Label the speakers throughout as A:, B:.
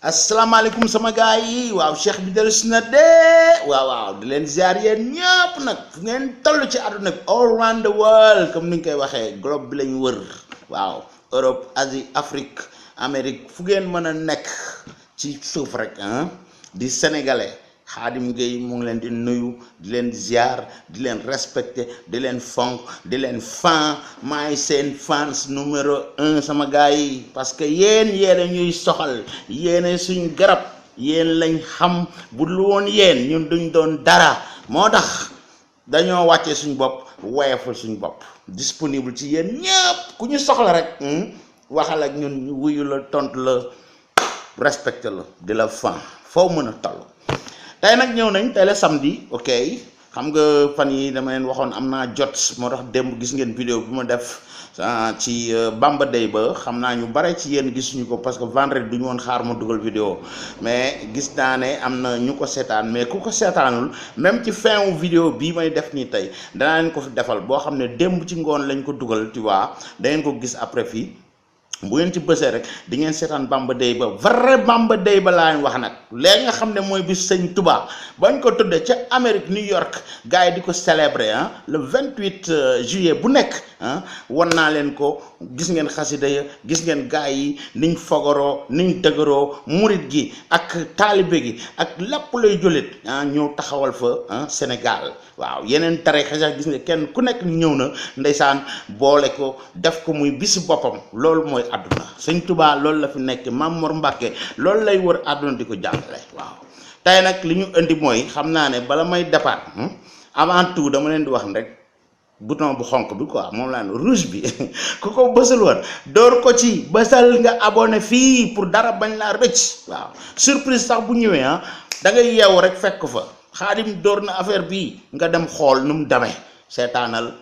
A: asalaamaaleykum sama gaay yi waaw cheikh bi dellusi na de waaw di leen ziar yéen ñëpp nag fu ngeen toll ci àdduna bi all around the world comme ni ñu koy waxee globe bi lañu wër waaw Europe Asie Afrique Amérique fu ngeen mën a nekk ci suuf rek di sénégalais Khadim Gueye mu ngi leen di nuyu di leen ziar di leen respecté di leen fonk di leen fan maay seen fans numéro 1 sama gars yi parce que yéen ñuy soxal yéen suñ garab yéen lañ xam bu lu woon yéen ñun duñ doon dara moo tax dañoo wàccee suñ bopp woyeful suñ bopp disponible ci yéen ñëpp ku ñu soxla rek waxal ak ñun ñu wuyu la tontu la respecté la di la fan foo mën a toll. tey nag ñëw nañ tey la samedi ok xam nga fan yi dama leen waxoon am naa jot moo tax démb gis ngeen vidéo bi ma def ci Bamba Day ba xam naa ñu bare ci yéen gisuñu ko parce que vendredi duñu woon xaar ma dugal vidéo mais gis naa ne am na ñu ko seetaan mais ku ko seetaanul même ci fin wu vidéo bii may def nii tey danaa leen ko fi defal boo xam ne démb ci ngoon lañ ko dugal tu vois da ngeen ko gis après fii bu ngeen ci bësee rek di ngeen seetaan Bamba Day ba vrai Bamba Day ba laa leen wax nag léegi nga xam ne mooy bis sëñ Touba bañ ko tuddee ca Amérique New York gars yi di ko célébrer le 28 juillet bu nekk wan naa leen ko gis ngeen xasida ya gis ngeen gars yi niñ fogaroo niñ dëgëroo murit gi ak taalibe gi ak lépp lay jullit ñëw taxawal fa Sénégal waaw yeneen tarixa sax gis nga kenn ku nekk ñëw na ndeysaan boole ko def ko muy bisi boppam loolu mooy àdduna sëñ Touba loolu la fi nekk Mame Mor Mbacke loolu lay wër àdduna di ko jàngale waaw tey nag li ñu indi mooy xam naa ne bala may départ avant tout dama leen di wax rek bouton bu xonk bi quoi moom laa ne rouge bi ku ko bësal woon door ko ci bësal nga abonné fii pour dara bañ laa rëcc waaw surprise sax bu ñëwee da ngay yeewu rek fekk fa Khadim door na affaire bii nga dem xool nu mu demee seetaanal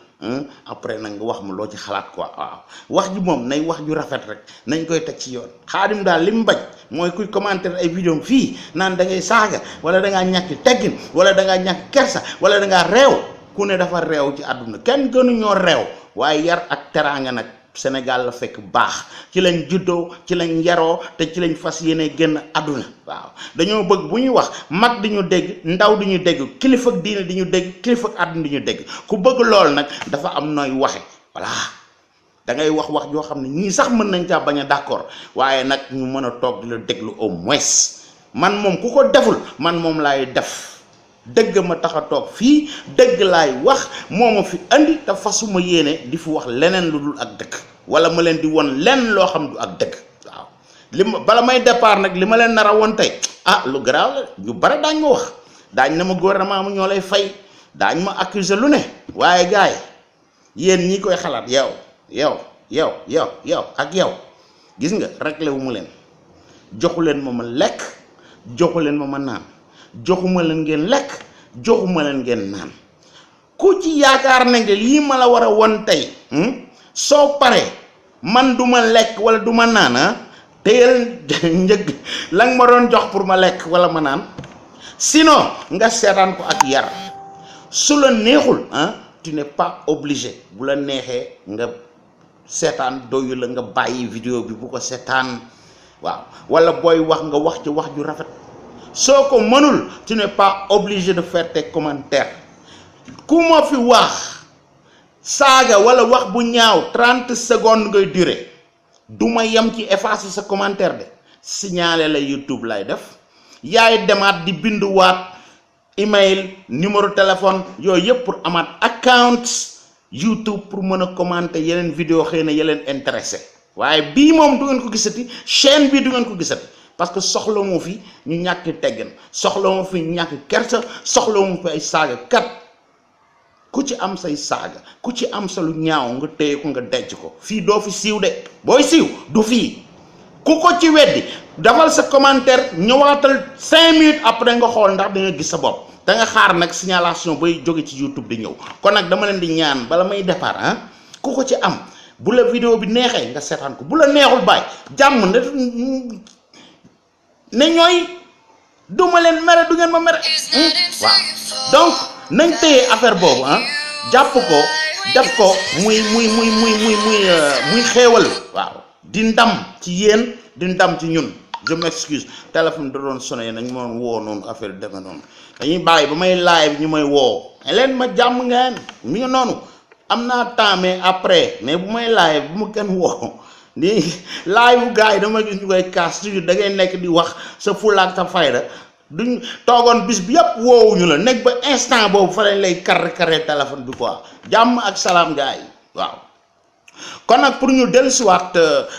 A: après nag nga wax ma loo ci xalaat quoi waaw wax ji moom nay wax ju rafet rek nañ koy teg ci yoon Khadim daal li mu bañ mooy kuy commenter ay vidéo fii naan da ngay saaga wala da ngaa ñàkk teggin wala da ngaa ñàkk kersa wala da ngaa réew ku ne dafa réew ci àdduna kenn gënuñoo réew waaye yar ak teraanga nag Sénégal la fekk baax ci lañ juddoo ci lañ yaroo te ci lañ fas yéene génn àdduna waaw dañoo bëgg bu ñuy wax mag di ñu dégg ndaw di ñu dégg kilifa diine di ñu dégg kilifa àdduna di ñu dégg ku bëgg lool nag dafa am nooy waxe voilà da ngay wax joo xam ne ñii sax mën nañ caa bañ a d'accord waaye nag ñu mën a toog di la déglu au moins man moom ku ko deful man moom laay def dëgg ma tax a toog fii dëgg laay wax moo ma fi andi te fasuma yéene di fi wax leneen lu dul ak dëgg wala ma leen di won lenn loo xam du ak dëgg waaw li ma bala may départ nag li ma leen nar a woon tey lu garaaw la ñu bare daañ ma wax daañ na ma gouvernement mu ñoo lay fay daañ ma accuser lu ne waaye gaay yéen ñi koy xalaat yow ak yow gis nga réglé wu mu leen joxu leen ma lekk joxu leen ma naan joxuma leen ngeen lekk joxuma leen ngeen naan ku ci yaakaar na nga lii ma la war a won tey soo paree man du ma lekk wala du ma naan téyel njëg la nga ma doon jox pour ma lekk wala ma naan sinon nga seetaan ko ak yar su la neexul tu n'es pas obligé bu la neexee nga seetaan doyu la nga bàyyi vidéo bi bu ko seetaan waaw wala booy wax nga wax ci wax ju rafet soo ko mënul tu n'es pas obligé de faire tes commentaires ku ma fi wax saaga wala wax bu ñaaw 30 secondes ngay durer du ma yem ci effacer sa commentaire de signaler la YouTube lay def yaay demaat di binduwaat email numéro téléphone yooyu yëpp pour amaat account YouTube pour mën a commenter yeneen vidéo xëy na yeleen intéressé waaye bii moom du ngeen ko gisati chaîne bii du ngeen ko gisati parce que soxla moo fi ñu ñàkk teggin soxla moo fi ñàkk kersa soxla moo fi ay saaga kat ku ci am say saaga ku ci am sa lu ñaaw nga téye ko nga denc ko fii doo fi siiw de booy siiw du fii ku ko ci weddi dafal sa commentaire ñëwaatal 5 minutes après nga xool ndax da nga gis sa bopp da nga xaar nag signalation bay jóge ci YouTube di ñëw kon nag dama leen di ñaan bala may départ ku ko ci am bu la vidéo bi neexee nga seetaan ko bu la neexul bàyyi jàmm ne ñooy duma leen mere du ngeen ma mere waaw donc nañ téye affaire boobu jàpp ko def ko muy xéewal waaw di ndam ci yéen di ndam ci ñun je m'excuse téléphone da doon sonné nañ ma woo noonu affaire demee noonu dañuy bàyyi ba may live ñu may woo leen ma jàmm ngeen mi nga noonu am naa temps mais après mais bu may live bu ma kenn woo ni live bu gars yi dama gis ñu koy kaas toujours da ngay nekk di wax sa fulaak sa fayda duñ toogoon bis bi yëpp woowuñu la nekk ba instant boobu fa lañ lay carré téléphone bi quoi jàmm ak salaam gars yi waaw. kon nag pour ñu dellusiwaat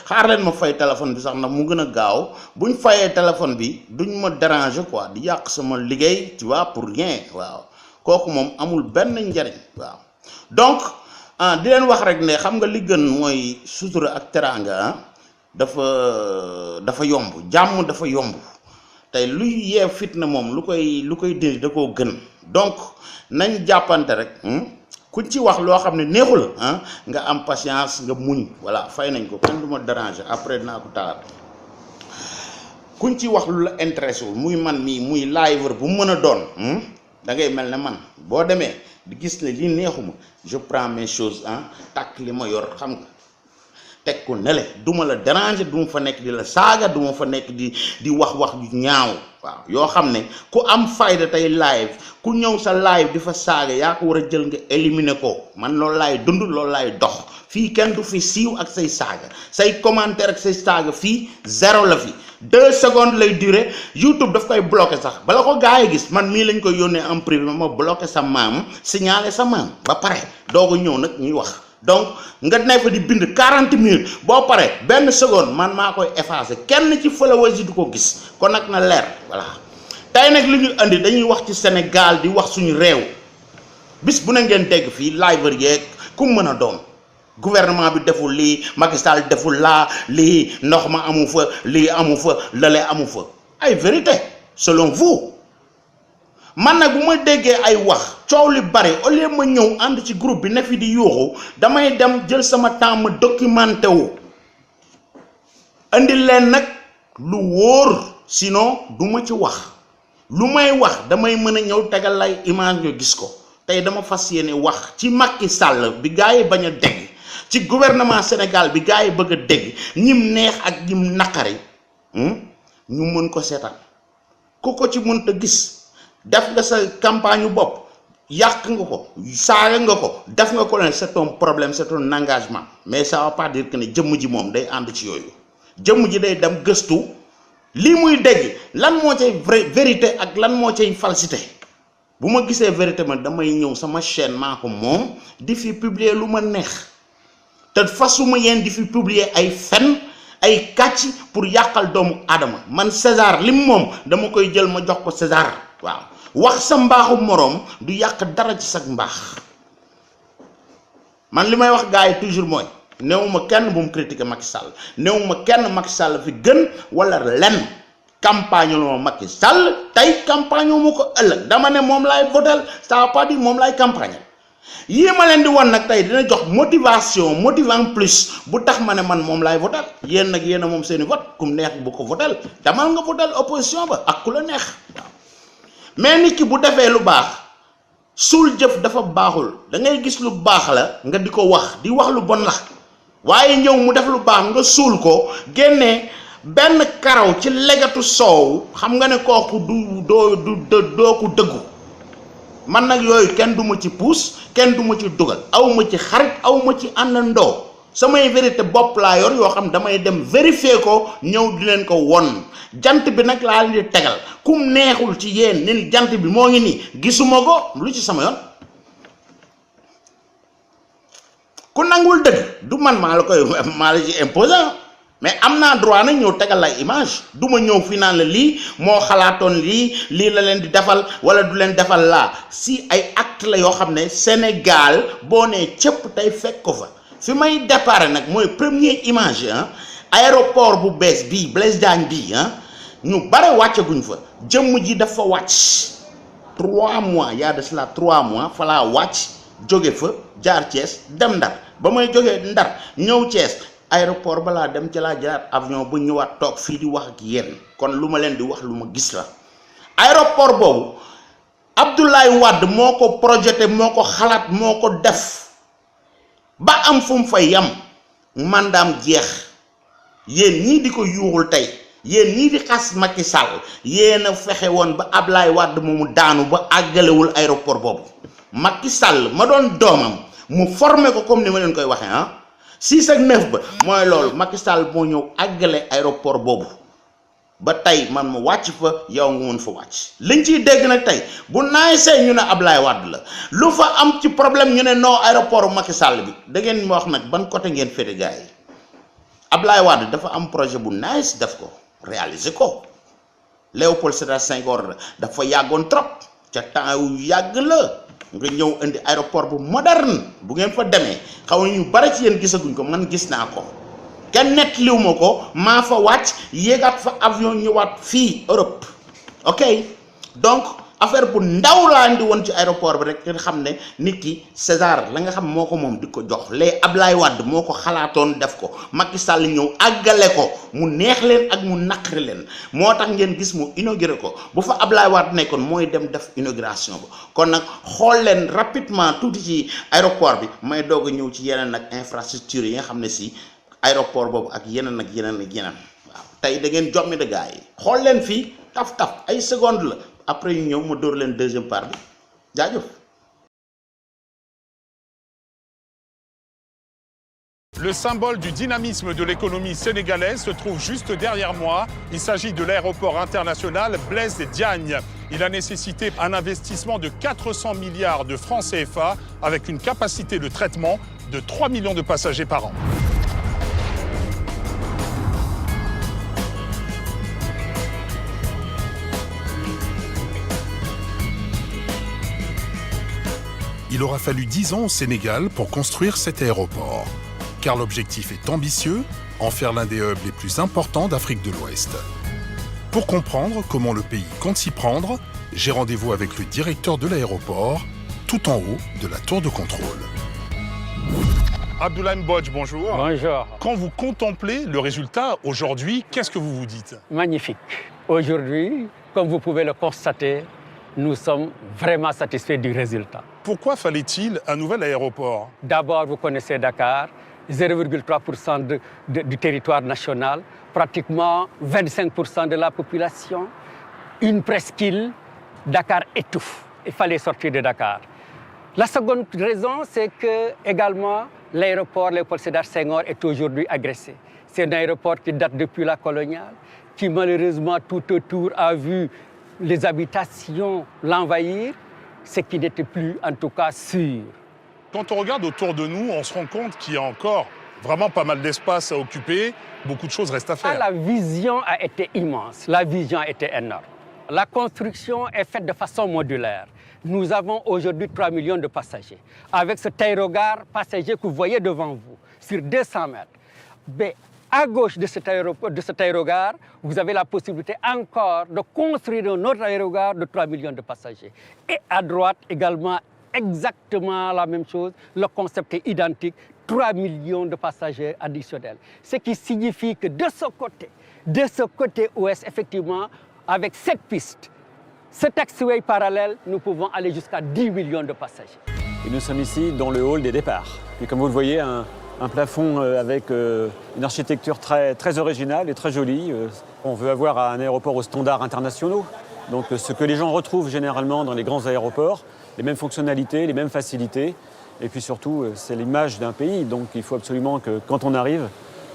A: xaar leen ma fay téléphone bi sax nag mu gën a gaaw buñ fayee téléphone bi duñ ma déranger quoi di yàq sama liggéey tu vois pour rien waaw kooku moom amul benn njariñ waaw. donc di leen wax rek ne xam nga li gën mooy sutura ak teraanga dafa yomb jàmm dafa yomb. tey luy yee fitna moom lu koy dindi da koo gën donc nañ jàppante rek kuñ ci wax loo xam ne neexul nga am patience nga muñ voilà fay nañ ko kenn du ma déranger après dinaa ko taal kuñ ci wax lu la intéressé wul muy man mii muy liveur bu mën a doon da ngay mel ne man boo demee di gis ne li neexuma je prends mes choses takk li ma yor xam nga teg ko nele duma la déranger duma fa nekk di la saaga duma fa nekk di wax yu ñaaw waaw yoo xam ne ku am fayda tey live ku ñëw sa live di fa saaga yaa ko war a jël nga éliminer ko man loolu laay dund loolu laay dox fii kenn du fi siiw ak say saaga say commentaire ak say saaga fii zéro la fi 2 secondes lay durer YouTube daf koy bloqué sax bala ko gars yi gis man mii lañ koy yónnee en privé ma bloqué sa maam signalé sa maam ba pare dooga ñëw nag ñuy wax donc nga ne fa di bind 40 minutes boo pare benn seconde man maa koy effacer kenn ci followers yi du ko gis kon nag na leer voilà tey nag li ñu andi dañuy wax ci Sénégal di wax suñu réew bis bu na ngeen dégg fii liveur yeeg ku mën a doon gouvernement bi deful lii Macky Sall deful laa lii ndox ma amu fa lii amu fa lale amu fa ay vérité selon vous man nag bu ma déggee ay wax coow li bari au lieu ma ñëw ànd ci groupe bi ne fi di yuuxu damay dem jël sama temps ma documenté wu andi leen nag lu wóor sinon du ma ci wax lu may wax damay mën a ñëw tegal lay image nga gis ko tey dama fas yéene wax ci Macky Sall bi gars yi bañ a dégg ci gouvernement Sénégal bi gars yi bëgg a dégg ñim neex ak ñim naqari ñu mën ko seetaan ku ko ci mënta gis def nga sa campagne bopp yàq nga ko saaga nga ko def nga ko leen c'est ton problème c'est ton engagement mais ça va pas dire que ne jëmm ji moom day ànd ci yooyu jëmm ji day dem gëstu lii muy dégg lan moo cay vérité ak lan moo cay falsité bu ma gisee vérité man damay ñëw sama chaîne maa ko moom di fi publier lu ma neex te fasuma yéen di fi publier ay fen ay kàcc pour yàqal doomu aadama man César lim moom dama koy jël ma jox ko César waaw wax sa mbaaxu moroom du yàq dara ci sa mbaax man li may wax gars yi toujours mooy néewuma kenn bu mu critiquer Macky Sall néewuma kenn Macky Sall fi gën wala lenn campagne lu ma Macky Sall tey campagne mu ko ëllëg dama ne moom laay votel ça veut pas dire moom laay campagne yii ma leen di won nag tey dina jox motivation motivant plus bu tax ma ne man moom laay votel yéen nag yéen a moom seeni vote kum neex bu ko votel damal nga votel opposition ba ak ku la neex mais nit ki bu defee lu baax suul jëf dafa baaxul da ngay gis lu baax la nga di ko wax di wax lu bon la waaye ñëw mu def lu baax nga suul ko génnee benn karaw ci legatu soow xam nga ne kooku doo ko dëggu man nag yooyu kenn du ma ci puus kenn du ma ci dugal aw ma ci xarit aw ma ci àndandoo samay vérité bopp laa yor yoo xam damay dem vérifier ko ñëw di leen ko won jant bi nag laa leen di tegal kum neexul ci yéen ni jant bi moo ngi nii gisuma ko lu ci sama yoon ku nangul dëgg du man maa la ci imposant mais am naa droit nag ñëw tegal lay image du ma ñëw fi naan la lii moo xalaatoon lii la leen di defal wala du leen defal laa si ay acte la yoo xam ne Sénégal boo nee cëpp tey fekk ko fa fi may départ nag mooy première image aéroport bu bees bii Blaise Diagne bii ñu bare wàccaguñ fa jëmm ji dafa wàcc 3 mois y a de cela 3 mois fa laa wàcc jóge fa jaar Thiès dem Ndar ba may jógee Ndar ñëw Thiès aéroport balaa dem ci laa jëlaat avion bu ñëwaat toog fii di wax ak yéen kon lu ma leen di wax lu ma gis la aéroport boobu Abdoulaye Wade moo ko projeté moo ko xalaat moo ko def ba am fu mu fay yam mandaam jeex yéen ñii di ko yuuxul tey yéen ñii di xas Macky Sall yéen a fexe woon ba Ablaye Wade moomu daanu ba àggalewul aéroport boobu Macky Sall ma doon doomam mu formé ko comme ni ma leen koy waxee 6 ak 9 ba mooy loolu Macky Sall moo ñëw àggale aéroport boobu ba tey man ma wàcc fa yow nga mën fa wàcc liñ ciy dégg nag tey bu naay see ñu ne Ablaye Wade la lu fa am ci problème ñu ne non aéroport Macky Sall bi da ngeen ma wax nag ban côté ngeen féete gars yi Ablaye Wade dafa am projet bu nice def ko réaliser ko Léopold Sédar Senghor dafa yàggoon trop ca temps yu yàgg la nga ñëw indi aéroport bu moderne bu ngeen fa demee xaw ñu bari ci yéen gisaguñ ko man gis naa ko kenn nettaliw ma ko maa fa wàcc yéegaat fa avion ñëwaat fii Europe ok donc affaire bu ndaw laa indi woon ci aéroport bi rek nga xam ne nit ki César la nga xam moo ko moom di ko jox léegi Ablaye Wade moo ko xalaatoon def ko Macky Sall ñëw àggale ko mu neex leen ak mu naqari leen moo tax ngeen gis mu inauguré ko bu fa Ablaye Wade nekkoon mooy dem def inauguration ba kon nag xool leen rapidement tuuti ci aéroport bi may doog a ñëw ci yeneen nag infrastructure yi nga xam ne si aéroport boobu ak yeneen ak yeneen ak yeneen waaw tey da ngeen jommi de gars yi xool leen fii taf ay seconde la après ñu ñëw ma dóor leen deuxième part bi jaajëf.
B: Le symbole du dynamisme de l'économie sénégalaise se trouve juste derrière moi. Il s'agit de l'aéroport international Blaise Diagne. Il a nécessité un investissement de 400 milliards de francs CFA avec une capacité de traitement de 3 millions de passagers par an.
C: Il aura fallu 10 ans au Sénégal pour construire cet aéroport. Car l'objectif est ambitieux, en faire l'un des hubs les plus importants d'Afrique de l'Ouest. Pour comprendre comment le pays compte s'y prendre, j'ai rendez-vous avec le directeur de l'aéroport, tout en haut de la tour de contrôle.
B: Abdoulaye Mbodj, bonjour.
D: Bonjour.
B: Quand vous contemplez le résultat aujourd'hui, qu'est-ce que vous vous dites?
D: Magnifique. Aujourd'hui, comme vous pouvez le constater, nous sommes vraiment satisfaits du résultat.
B: Pourquoi fallait-il un nouvel aéroport?
D: D'abord, vous connaissez Dakar, 0,3% du territoire national, pratiquement 25% de la population, une presqu'île, Dakar étouffe. Il fallait sortir de Dakar. La seconde raison, c'est que également l'aéroport Léopold Sédar Senghor est aujourd'hui agressé. C'est un aéroport qui date depuis la coloniale, qui malheureusement tout autour a vu les habitations l'envahir, ce qui n'était plus en tout cas sûr.
B: Quand on regarde autour de nous, on se rend compte qu'il y a encore vraiment pas mal d'espace à occuper, beaucoup de choses restent à faire.
D: La vision a été immense, la vision a été énorme. La construction est faite de façon modulaire. Nous avons aujourd'hui 3 millions de passagers. Avec cet aérogare passager que vous voyez devant vous, sur 200 mètres. Mais à gauche de cet aérogare, vous avez la possibilité encore de construire un autre aérogare de 3 millions de passagers. Et à droite également, exactement la même chose. Le concept est identique, 3 millions de passagers additionnels. Ce qui signifie que de ce côté ouest, effectivement, avec cette piste, ce taxiway parallèle, nous pouvons aller jusqu'à 10 millions de passagers.
E: Et nous sommes ici dans le hall des départs. Et comme vous le voyez, un plafond avec une architecture très originale et très jolie. On veut avoir un aéroport aux standards internationaux. Donc ce que les gens retrouvent généralement dans les grands aéroports, les mêmes fonctionnalités, les mêmes facilités. Et puis surtout, c'est l'image d'un pays. Donc il faut absolument que quand on arrive,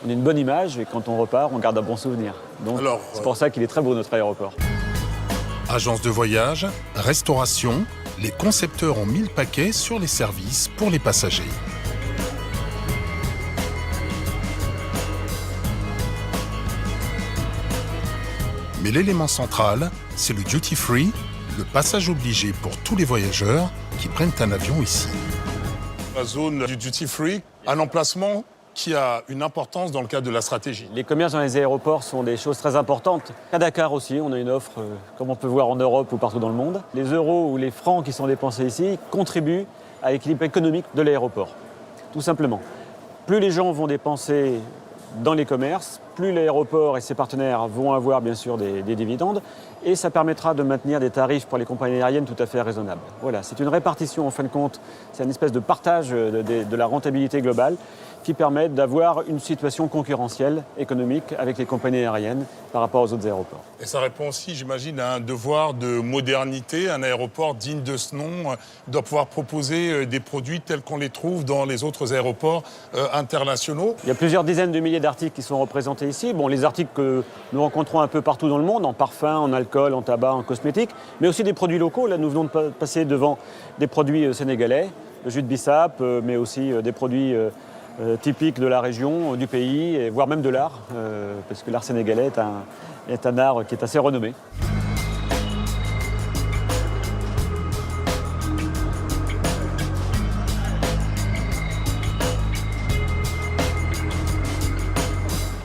E: on ait une bonne image et quand on repart, on garde un bon souvenir. Donc c'est pour ça qu'il est très beau notre aéroport.
C: Agence de voyage, restauration, les concepteurs ont mis le paquet sur les services pour les passagers. Mais l'élément central, c'est le duty free, le passage obligé pour tous les voyageurs qui prennent un avion ici.
B: La zone du duty free, un emplacement qui a une importance dans le cadre de la stratégie.
E: Les commerces dans les aéroports sont des choses très importantes. À Dakar aussi, on a une offre, comme on peut voir en Europe ou partout dans le monde. Les euros ou les francs qui sont dépensés ici contribuent à l'équilibre économique de l'aéroport, tout simplement. Plus les gens vont dépenser dans les commerces, plus l'aéroport et ses partenaires vont avoir bien sûr des dividendes, et ça permettra de maintenir des tarifs pour les compagnies aériennes tout à fait raisonnables. Voilà, c'est une répartition en fin de compte, c'est une espèce de partage de la rentabilité globale qui permet d'avoir une situation concurrentielle économique avec les compagnies aériennes par rapport aux autres aéroports.
B: Et ça répond aussi, j'imagine, à un devoir de modernité. Un aéroport digne de ce nom doit pouvoir proposer des produits tels qu'on les trouve dans les autres aéroports internationaux.
E: Il y a plusieurs dizaines de milliers d'articles qui sont représentés ici. Bon, les articles que nous rencontrons un peu partout dans le monde, en parfum, en alcool, en tabac, en cosmétiques, mais aussi des produits locaux. Là, nous venons de passer devant des produits sénégalais, le jus de bissap, mais aussi des produits typiques de la région, du pays, et voire même de l'art, parce que l'art sénégalais est un art qui est assez renommé.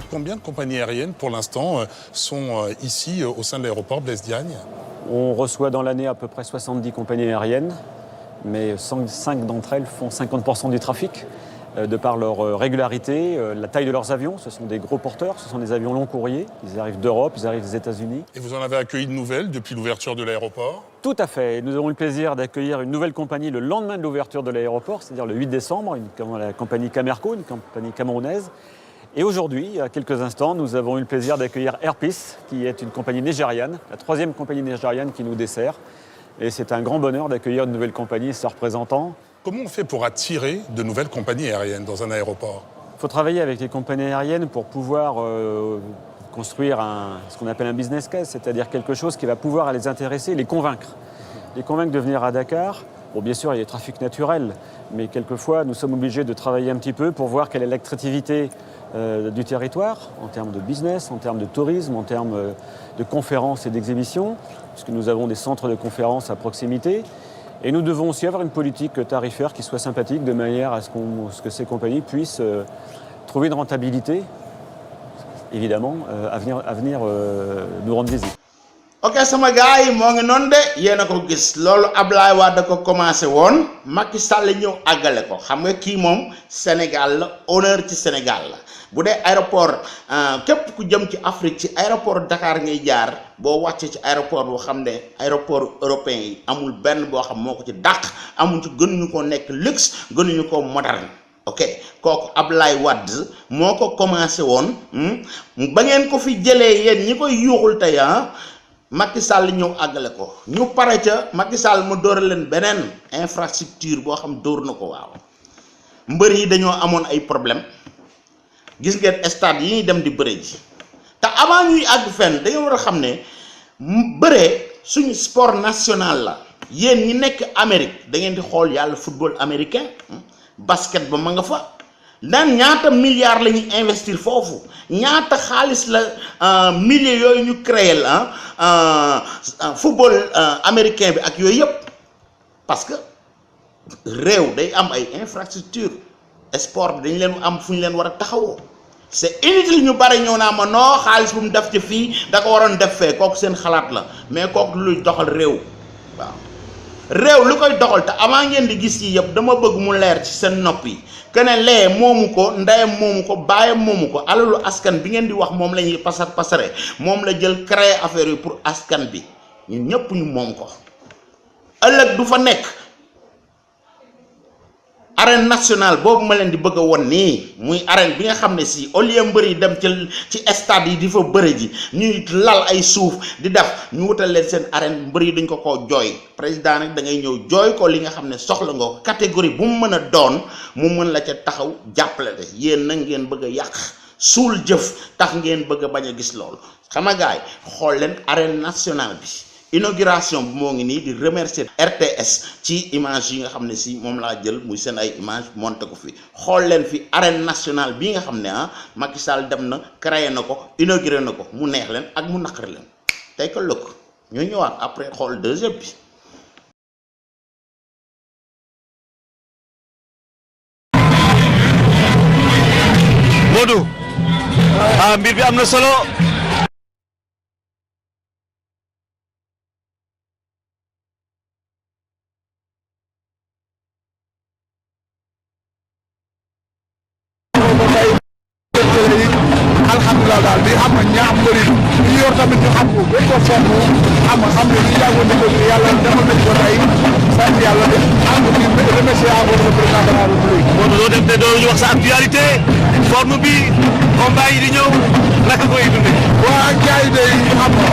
B: Combien de compagnies aériennes, pour l'instant, sont ici, au sein de l'aéroport Blaise Diagne?
E: On reçoit dans l'année à peu près 70 compagnies aériennes, mais 5 d'entre elles font 50% du trafic, de par leur régularité, la taille de leurs avions. Ce sont des gros porteurs, ce sont des avions long courrier. Ils arrivent d'Europe, ils arrivent des États-Unis.
B: Et vous en avez accueilli de nouvelles depuis l'ouverture de l'aéroport?
E: Tout à fait. Nous avons eu le plaisir d'accueillir une nouvelle compagnie le lendemain de l'ouverture de l'aéroport, c'est-à-dire le 8 décembre, la compagnie Camerco, une compagnie camerounaise. Et aujourd'hui, il y a quelques instants, nous avons eu le plaisir d'accueillir Air Peace, qui est une compagnie nigériane, la 3e compagnie nigériane qui nous dessert. Et c'est un grand bonheur d'accueillir une nouvelle compagnie et ses représentants.
B: Comment on fait pour attirer de nouvelles compagnies aériennes dans un aéroport?
E: Il faut travailler avec les compagnies aériennes pour pouvoir construire ce qu'on appelle un business case, c'est-à-dire quelque chose qui va pouvoir les intéresser, les convaincre. Les convaincre de venir à Dakar. Bon, bien sûr, il y a des trafics naturels, mais quelquefois, nous sommes obligés de travailler un petit peu pour voir quelle est l'attractivité du territoire, en termes de business, en termes de tourisme, en termes de conférences et d'exhibitions, puisque nous avons des centres de conférences à proximité. Et nous devons aussi avoir une politique tarifaire qui soit sympathique, de manière à ce que ces compagnies puissent trouver une rentabilité, évidemment, à venir nous rendre visite.
A: ok sama gars yi moo ngi noonu de yéen a ko gis loolu Ablaye Wade ko commencé woon Macky Sall ñëw àggale ko xam nga kii moom Sénégal la honneur ci Sénégal la bu dee aéroport képp ku jëm ci Afrique ci aéroport Dakar ngay jaar boo wàccee ci aéroport boo xam ne aéroport européen yi amul benn boo xam moo ko ci dàq amul ci gënuñu ko nekk luxe gënuñu ko moderne. ok kooku Ablaye Wade moo ko commencé woon ba ngeen ko fi jëlee yéen ñi koy yuuxul tey Macky Sall ñëw àggale ko ñu pare ca Macky Sall mu dóoral leen beneen infrastructure boo xam dóor na ko waaw mbër yi dañoo amoon ay problème gis ngeen stade yi ñuy dem di bëre ji te avant ñuy àgg fenn dañoo war a xam ne bëre suñu sport national la yéen ñi nekk Amérique da ngeen di xool yàlla football américain basket ba ma nga fa daan ñaata milliards la ñuy investir foofu ñaata xaalis la milliers yooyu ñu créé football américain bi ak yooyu yëpp parce que réew day am ay infrastructure sport bi dañ leen am fu ñu leen war a taxawoo c'est inutile ñu bari ñëw naa ma noo xaalis bu mu def ci fii da ko waroon def fee kooku seen xalaat la mais kooku luy doxal réew waaw réew lu koy doxal te avant ngeen di gis yi yëpp dama bëgg mu leer ci seen nopp yi que ne lee moomu ko ndeyam moomu ko baayam moomu ko alalu askan bi ngeen di wax moom la ñuy pasare moom la jël créer affaire yi pour askan bi ñun ñëpp ñu moom ko ëllëg du fa nekk arène nationale boobu ma leen di bëgg a won nii muy arène bi nga xam ne si au lieu mbër yi dem ci stade yi di fa bëre ji ñuy lal ay suuf di def ñu wutal leen seen arène mbër yi dañ ko koo jooy président nag da ngay ñëw jooy ko li nga xam ne soxla nga ko catégorie bu mu mën a doon mu mën la ca taxaw jàppale te yéen nag ngeen bëgg a yàq suul jëf tax ngeen bëgg a bañ a gis loolu xam nga gaay xool leen arène nationale bi inauguration bi moo ngi nii di remercier RTS ci image yi nga xam ne si moom laa jël muy seen ay image monté ko fi xool leen fi arène nationale bii nga xam ne Macky Sall dem na créé na ko inauguré na ko mu neex leen ak mu naqari leen tey ko lëkk ñu ñëwaat après xool deuxième bi.
F: Modou mbir bi am na solo.
G: alhamdulilah daal di xam nga ñaax mbëri ñu yor tamit ñu xam ko gën ko fonk xam ne ñu yàggoon di ko yàlla demal nañ ko tey sant yàlla de am di remercier encore le président de la République.
F: bon doo dem te doo ñu wax sa actualité forme bi combat yi di ñëw naka koy dundee.
G: waaw ak gars yi de xam nga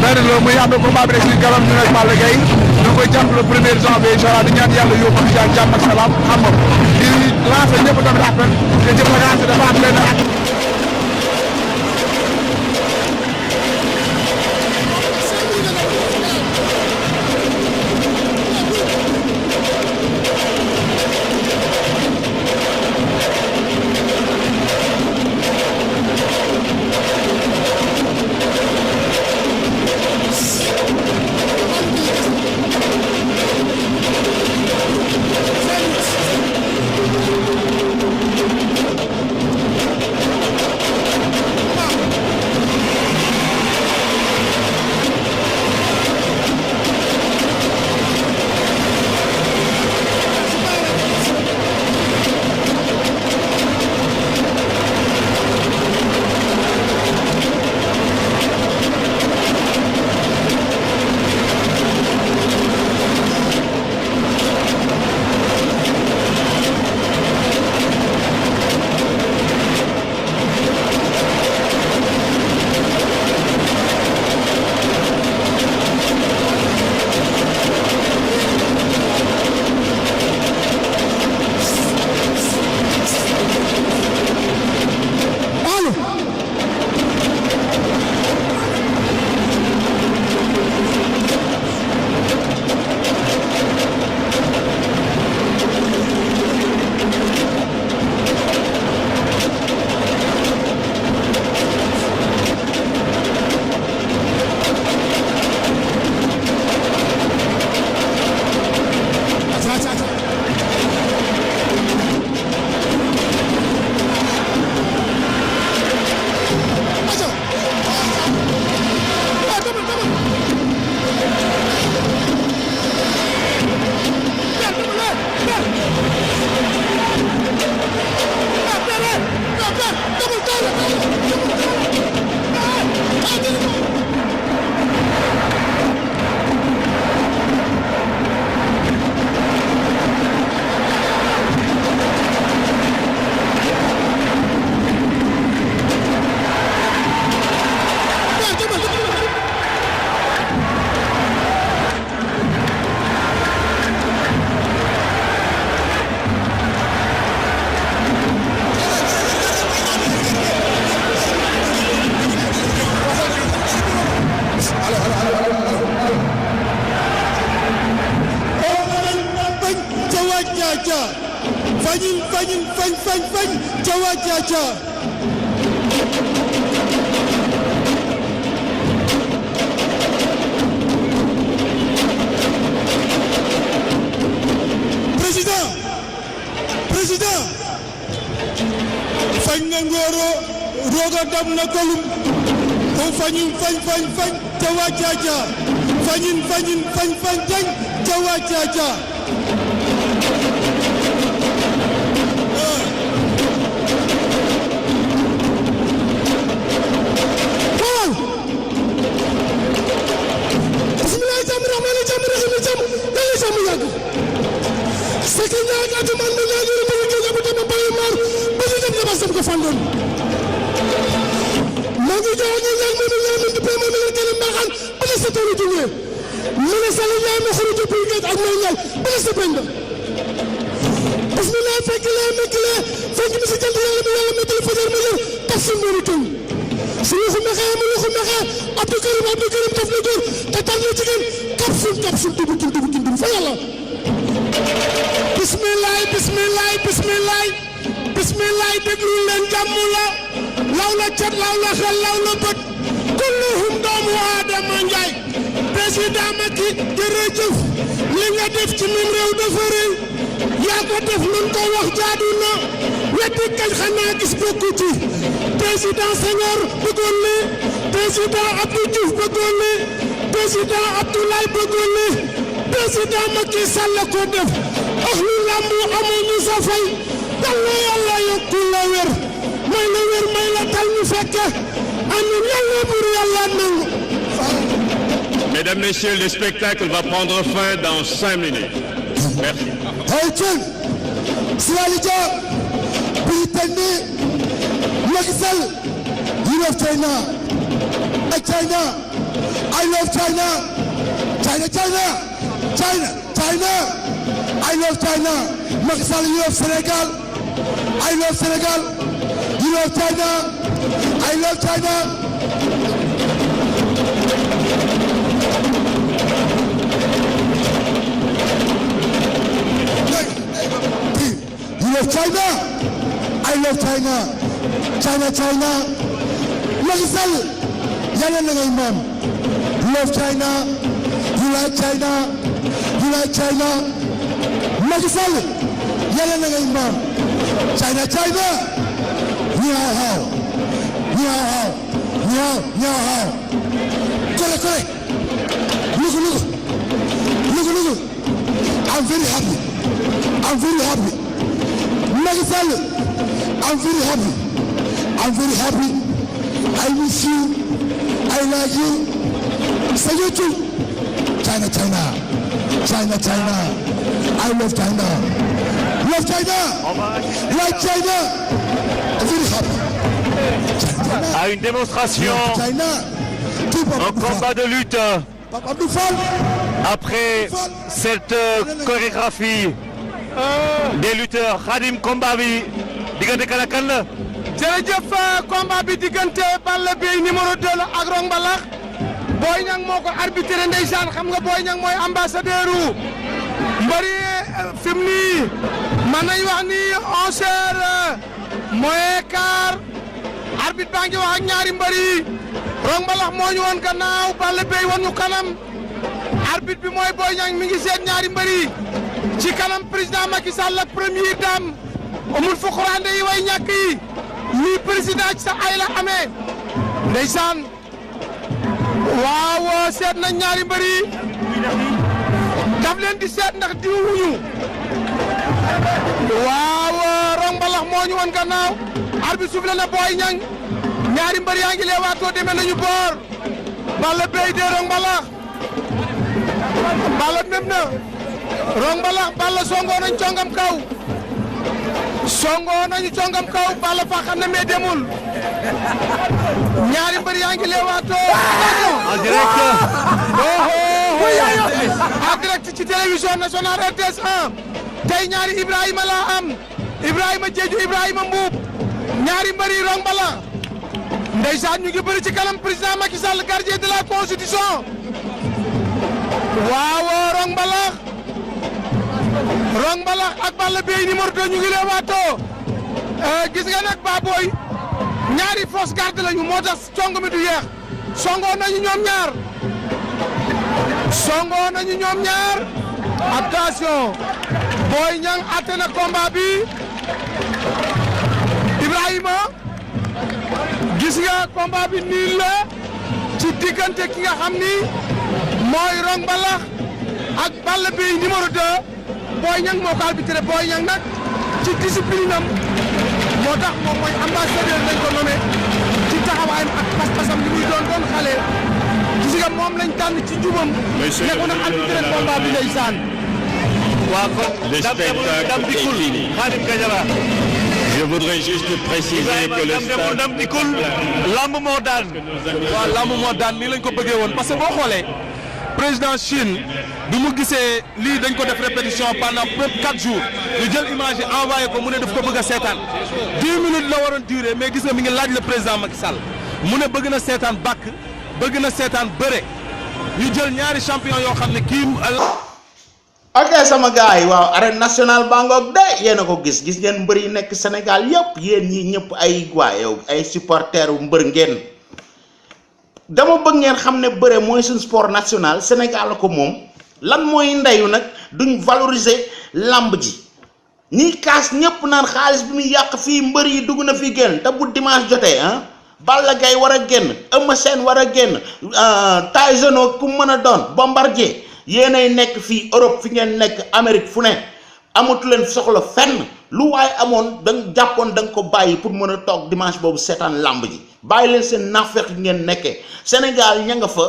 G: benn la muy am na combat bi rek si garam ñu nekk Balla Gaye ñu koy jàpp le 1er janvier incha allah di ñaan yàlla yóbbu ak jàmm ak salaam xam nga di lancer ñëpp tamit appel te jëf la nga dafa am benn at.
H: président Senghor bëggoon lii président Abdou Diouf bëggoon lii président Abdoulaye bëggoon lii président Macky Sall ko def ak lu lambu amuñu sa fay yàlla yokku la wér may la tal ñu fekke amiin yàlla buur yàlla nangu.
F: Mesdames, Messieurs, le spectacle va prendre fin dans 5 minutes. Merci.
H: Hey, Sirali Dia, Britannie, Macky Sall, you love China. China, I love China. China, China, China, China. I love China. Macky Sall, you love Senegal. I love Senegal. You love China. I love China. You love China. I love China. China, China. Macky Sall, yàlla na ngay maam. You love China. You like China. You like China. Macky Sall, yàlla na ngay maam. China, China. Ni hao. Ni hao. Ni hao. Ni hao. Kole, kole. Look. I'm very happy. I'm very happy. Macky Sall, I'm very happy. I'm very happy. I miss you. I like you. Say you too. China, China. China, China. I love China. Love China. Like China. I'm very happy. China.
F: À une démonstration,
H: China.
F: un combat de lutte. Après cette chorégraphie des lutteurs, Khadim combat bi diggante kan ak kan la.
G: jërëjëf combat bi diggante Balla Beye numéro 2 la ak Rong Mbalax Boy Niang moo ko arbitré ndeysaan xam nga Boy Niang mooy ambassadeur u mbëri fi mu nii mën nañ wax ni 11h moins quart arbitre baa ngi wax ak ñaari mbëri Rong Mbalax moo ñu woon gannaaw Balla Beye woon ñu kanam arbitre bi mooy Boy Niang mi ngi seet ñaari mbëri ci kanam président Macky Sall ak première dame amul fuquraande yi way ñàkk yi lii président ci sa ay la amee ndeysaan waaw seet nañ ñaari mbëri daf leen di seet ndax diw wuñu waaw Rong Mbalax moo ñu woon gannaaw arbitre soufflé na Boy Niang ñaari mbëri yaa ngi leewaatoo demee nañu boor Balla Beye de Rong Mbalax Balla dem na Rong Mbalax Balla songoo nañ congam kaw songoo nañu congam kaw Balla fa xam ne mais demul ñaari mbër yaa ngi leewaatoo
F: En direct.
G: en direct ci télévision nationale RTS 1 tey ñaari Ibrahima laa am Ibrahima Jeeju Ibrahima Mbuub ñaari mbëri Rong Mbalax ndeysaan ñu ngi bëri ci kanam président Macky Sall gardien de la constitution waaw Rong Mbalax ak Balla Beye numéro 2 ñu ngi leewaatoo gis nga nag Baboy ñaari fausse garde lañu moo tax cong mi du yeex songoo nañu ñoom ñaar attention Boy Niang atte na combat bi Ibrahima gis nga combat bi nii la ci diggante ki nga xam ni mooy Rong Mbalax ak Balla Beye numéro 2 Boy Niang moo ko arbitré Boy Niang nag ci discipline am moo tax moom mooy ambassadeur lañ ko nommé ci taxawaayam ak pas-pasam li muy doon xale gis nga moom lañ tànn ci jubam ne ko nag arbitré combat bi ndeysaan
F: waa kon Dame Dikoul Khadim Gadiara. Je voudrais juste préciser que le stade Dame Dikoul lamb moo daan.
G: waaw lamb moo daan nii lañ ko bëggee woon parce que boo xoolee président Chine bi mu gisee lii dañ ko def répétition pendant 4 jours ñu jël image yi envoyé ko mu ne daf ko bëgg a seetaan 10 minutes la waroon durer mais gis nga mi ngi laaj le président Macky Sall mu ne bëgg na seetaan bàkk bëgg na seetaan bëre ñu jël ñaari champion yoo xam ne kii.
A: ok sama gars yi waaw arène nationale bangoog de yéen a ko gis ngeen mbër yi nekk Sénégal yëpp yéen ñi ñëpp ay waa yow ay supporteru mbër ngeen. dama bëgg ngeen xam ne bëre mooy suñ sport national Sénégal ko moom lan mooy ndeyu nag duñ valoriser lamb ji ñiy kaas ñëpp naan xaalis bi muy yàq fii mbër yi dugg na fi génn te bu dimanche jotee ah Balla Gaye war a génn Eumeu Sène war a génn Tyson ku mën a doon Bombardier yéenay nekk fii Europe fi ngeen nekk Amérique fu ne amatu leen soxla fenn lu waay amoon da nga jàppoon da nga ko bàyyi pour mën a toog dimanche boobu seetaan làmb ji bàyyi leen seen naafeq ngeen nekkee Sénégal ña nga fa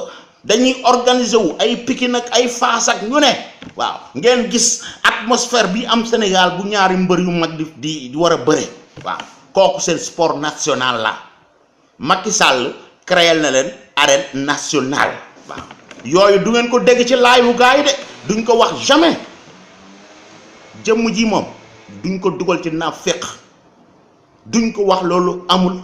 A: dañuy organiser wu ay Pikine ak ay Fass ak ñu ne waaw ngeen gis atmosphère bi am Sénégal bu ñaari mbër yu mag di war a bëre waaw kooku seen sport national la Macky Sall créé na leen arène nationale waaw yooyu du ngeen ko dégg ci laay bu gars yi de duñ ko wax jamais jëmm ji moom duñ ko dugal ci naafeq duñ ko wax loolu amul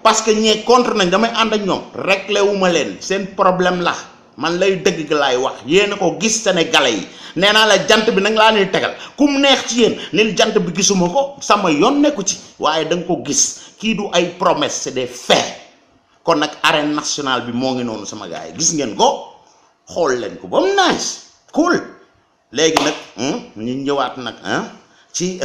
A: parce que ñee contre nañ damay ànd ak ñoom réglé wu ma leen seen problème la man lay dëgg ga laay wax yéen a ko gis sénégalais yi nee naa la jant bi nag laa leen tegal ku mu neex ci yéen nil jant bi gisuma ko sama yoon nekku ci waaye da nga ko gis kii du ay promesse c'est des faits kon nag arène nationale bi moo ngi noonu sama gars yi gis ngeen ko xool leen ko ba mu nice cool léegi nag ñu ñëwaat nag ci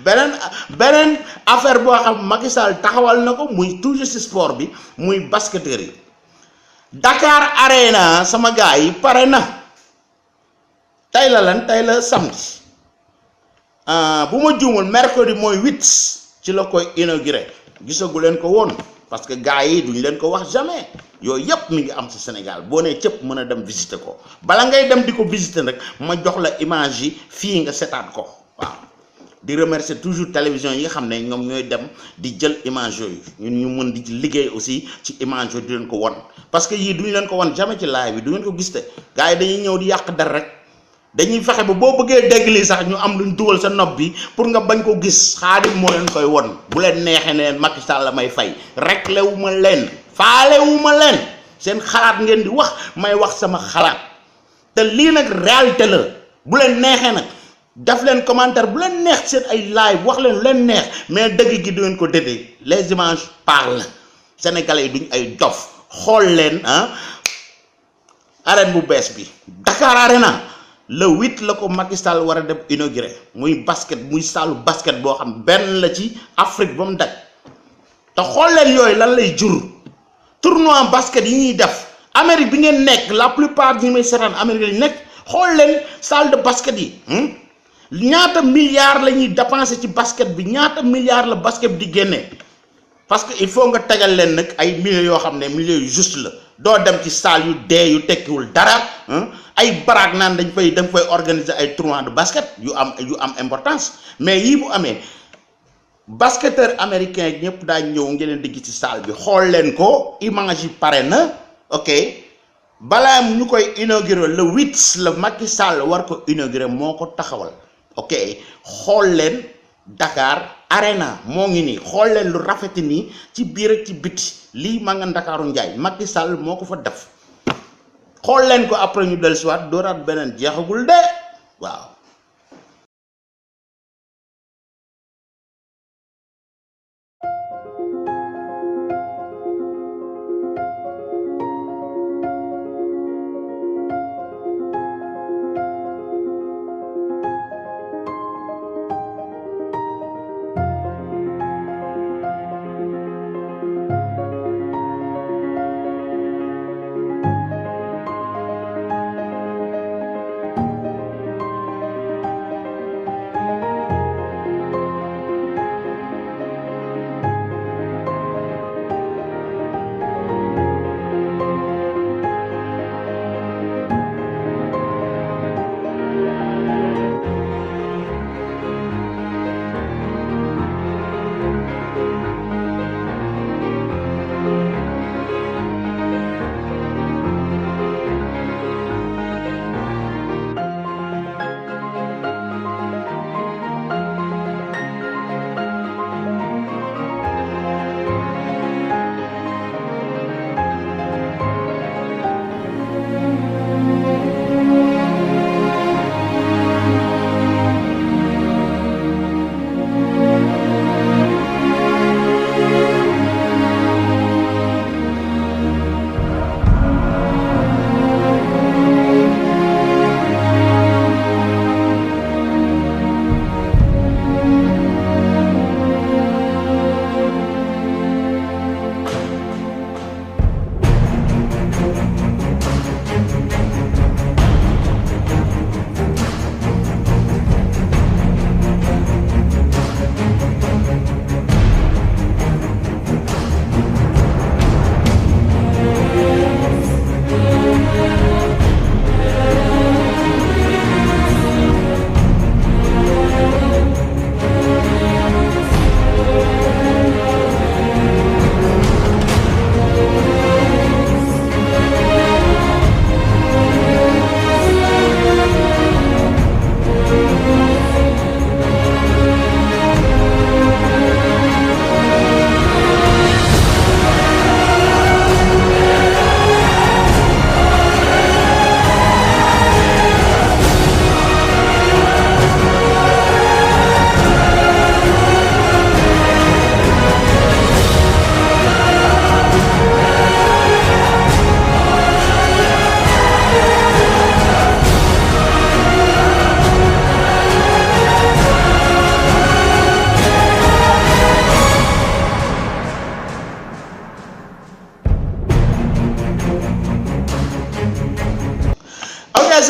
A: beneen affaire boo xam Macky Sall taxawal na ko muy toujours ci sport bi muy basketteurs yi Dakar Arena sama gars yi pare na tey la lan tey la samedi bu ma juumul mercredi mooy 8 ci la koy inauguré gisagu leen ko woon parce que gars yi duñ leen ko wax jamais yooyu yëpp mi ngi am ci Sénégal boo nee cëpp mën a dem visiter ko bala ngay dem di ko visiter rek ma jox la image yi fii nga seetaat ko waaw di remercier toujours télévision yi nga xam ne ñoom ñooy dem di jël image yooyu ñun ñu mën di ci liggéey aussi ci image yooyu di leen ko won parce que yii duñu leen ko won jamais ci live bi du ngeen ko gis te gars yi dañuy ñëw di yàq dara rek dañuy fexe ba boo bëggee dégg lii sax ñu am luñ dugal sa nopp bi pour nga bañ ko gis Xaadim moo leen koy won bu leen neexee ne leen Macky Sall la may fay réglé wu ma leen faale wu ma leen seen xalaat ngeen di wax may wax sama xalaat te lii nag réalité la bu leen neexee nag daf leen commentaire bu leen neex seen ay live wax leen lu leen neex mais dëgg gi du ngeen ko dédee les images parlent sénégalais yi duñ ay dof xool leen arène bu bees bi Dakar Arena le 8 la ko Macky Sall war a dem inauguré muy basket muy saalu basket boo xam benn la ci Afrique ba mu daj te xool leen yooyu lan lay jur tournoi basket yi ñuy def Amérique bi ngeen nekk la plupart ñi may seetaan Amérique lañ nekk xool leen salle de basket yi ñaata milliards la ñuy dépenser ci basket bi ñaata milliards la basket bi di génnee parce que il faut nga tegal leen nag ay milliers yoo xam ne milliers yu juste la doo dem ci salle yu dee yu tekkiwul dara ay baraag naan dañ fay organiser ay tournois de basket yu am importance mais yii bu amee basketteur américain yi ñëpp daa ñëw ngeen leen di gis ci salle bi xool leen ko image yi pare na ok balaa ñu koy inaugurer le 8 la Macky Sall war ko inaugurer moo ko taxawal ok xool leen Dakar Arena moo ngi nii xool leen lu rafeti nii ci biir ak ci biti lii ma nga Ndakaaru Njaay Macky Sall moo ko fa def xool leen ko après ñu dellusiwaat dooraat beneen jeexagul de waaw.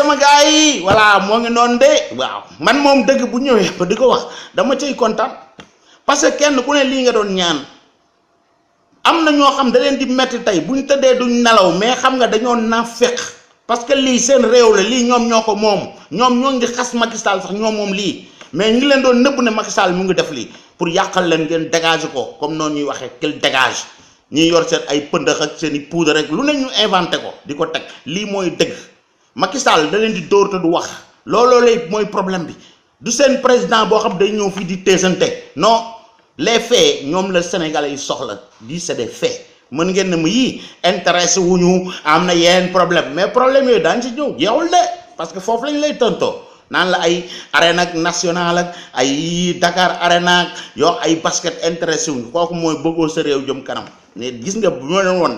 A: sama gars yi voilà moo ngi noonu de waaw man moom dëgg bu ñëwee ba di ko wax dama cay kontaan parce que kenn ku ne lii nga doon ñaan am na ñoo xam da leen di metti tey buñ tëddee duñ nelaw mais xam nga dañoo naafeq parce que lii seen réew la lii ñoom ñoo ko moom ñoom ñoo ngi xas Macky Sall sax ñoom moom lii mais ñi leen doon nëbb ne Macky Sall mu ngi def lii pour yàqal leen ngeen dégager ko comme noonu ñuy waxee qu'il dégage ñi yor seen ay pëndëx ak seen i poudre rek lu ne ñu inventé ko di ko teg lii mooy dëgg Macky Sall da leen di dóor te du wax looloo lay mooy problème bi du seen président boo xam day ñëw fii di teesante non les faits ñoom la Sénégalais yi soxla lii c'est des faits mën ngeen ne ma yii intéressé wuñu am na yenn problème mais problème yooyu daañu ci ñëw jeexul de parce que foofu lañ lay tontoo naan la ay arène ak national ak ay Dakar arena ak yoo ay basket intéressé wuñu kooku mooy bëggoo sa réew jëm kanam mais gis nga bu ma leen woon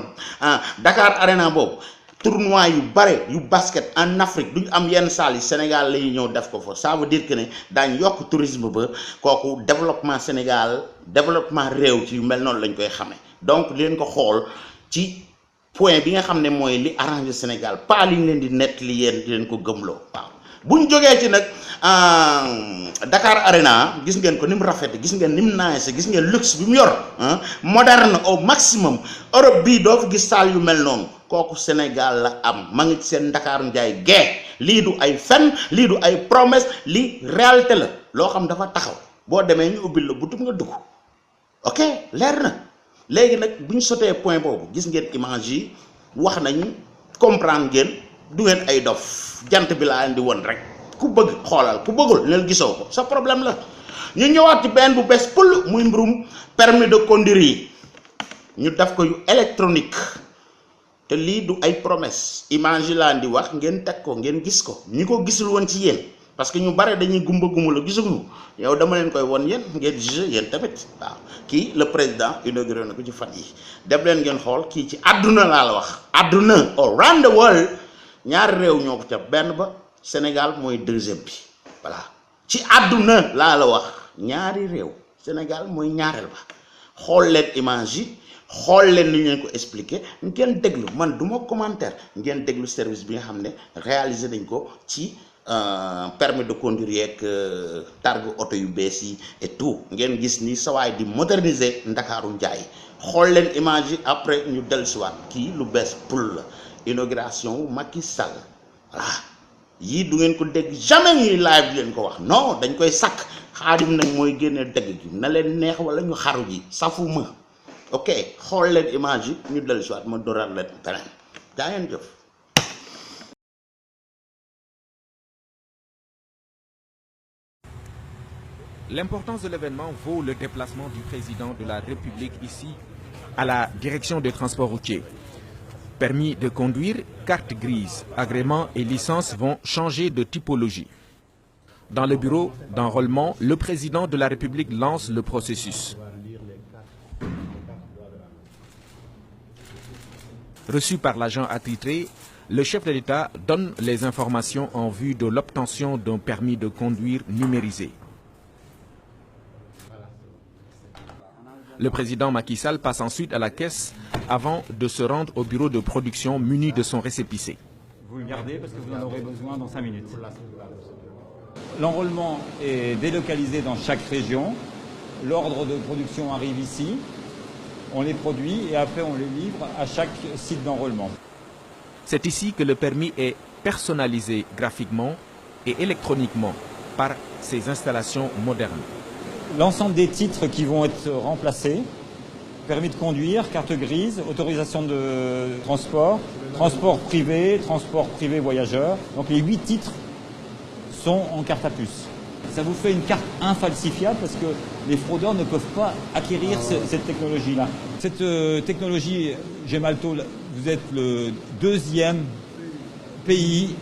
A: Dakar arena boobu tournoi yu bare yu basket en Afrique duñ am yenn salle yi Sénégal la ñuy ñëw def ko fa ça veut dire que ne daañ yokk tourisme ba kooku développement Sénégal développement réew ci yu mel noonu lañ koy xamee donc leen ko xool ci point bi nga xam ne mooy li arrangé Sénégal pas li ñu leen di nett li yéen di leen ko gëmloo waaw buñ jógee ci nag Dakar arena gis ngeen ko ni mu rafet gis ngeen ni mu nice gis ngeen luxe bi mu yor moderne au maximum Europe bii doo fi gis salle yu mel noonu kooku Sénégal la am ma ngi ci seen Ndakaaru Njaay gee lii du ay fen lii du ay promesse lii réalité la loo xam dafa taxaw boo demee ñu ubbil la butum nga dugg ok leer na léegi nag bu ñu sotee point boobu gis ngeen image yi wax nañ comprendre ngeen du ngeen ay dof jant bi laa leen di won rek ku bëgg xoolal ku bëggul neel gisoo ko sa problème la ñu ñëwaat ci benn bu bees pël muy mbirum permis de conduire yi ñu def ko yu électronique te lii du ay promesse image yi laa di wax ngeen teg ko ngeen gis ko ñi ko gisul woon ci yéen parce que ñu bare dañuy gumba la gisuñu yow dama leen koy won yéen ngeen juge yéen tamit waaw kii le président inauguré na ko ci fan yi dem leen ngeen xool kii ci àdduna laa la wax àdduna around the world ñaari réew ñoo ko ca benn ba Sénégal mooy deuxième bi voilà ci àdduna laa la wax ñaari réew Sénégal mooy ñaareel ba xool leen image yi xool leen ni ñu leen ko expliqué ngeen déglu man du ma commentaire ngeen déglu service bi nga xam ne réalisé nañ ko ci permis de conduire yeeg targu oto yu bees yi et tout ngeen gis ni sawaay di moderniser Ndakaaru Njaay xool leen image yi après ñu dellusiwaat kii lu bees pour la inauguration wu Macky Sall voilà yii du ngeen ko dégg jamais ñuy live di leen ko wax non dañ koy sakk Xaadim nag mooy génne dëgg gi na leen neex wala ñu xaru ji safuma ok xool leen image yi ñu dellusiwaat ma dooraat leen beneen daa ngeen jëf.
I: L'importance de l'événement vaut le déplacement du président de la République ici à la direction des transports routiers. Permis de conduire, carte grise, agrément et licence vont changer de typologie. Dans le bureau d'enrôlement, le président de la République lance le processus. Reçu par l'agent attitré, le chef de l'État donne les informations en vue de l'obtention d'un permis de conduire numérisé. Le président Macky Sall passe ensuite à la caisse avant de se rendre au bureau de production muni de son récépissé.
E: Vous le gardez parce que vous en aurez besoin dans 5 minutes. L'enrôlement est délocalisé dans chaque région. L'ordre de production arrive ici. On les produit et après on les livre à chaque site d'enrôlement.
I: C'est ici que le permis est personnalisé graphiquement et électroniquement par ces installations modernes.
E: L'ensemble des titres qui vont être remplacés, permis de conduire, carte grise, autorisation de transport, transport privé voyageur. Donc les 8 titres sont en carte à puce. Ça vous fait une carte infalsifiable parce que les fraudeurs ne peuvent pas acquérir cette technologie-là. Cette technologie, Gemalto, vous êtes le 2e pays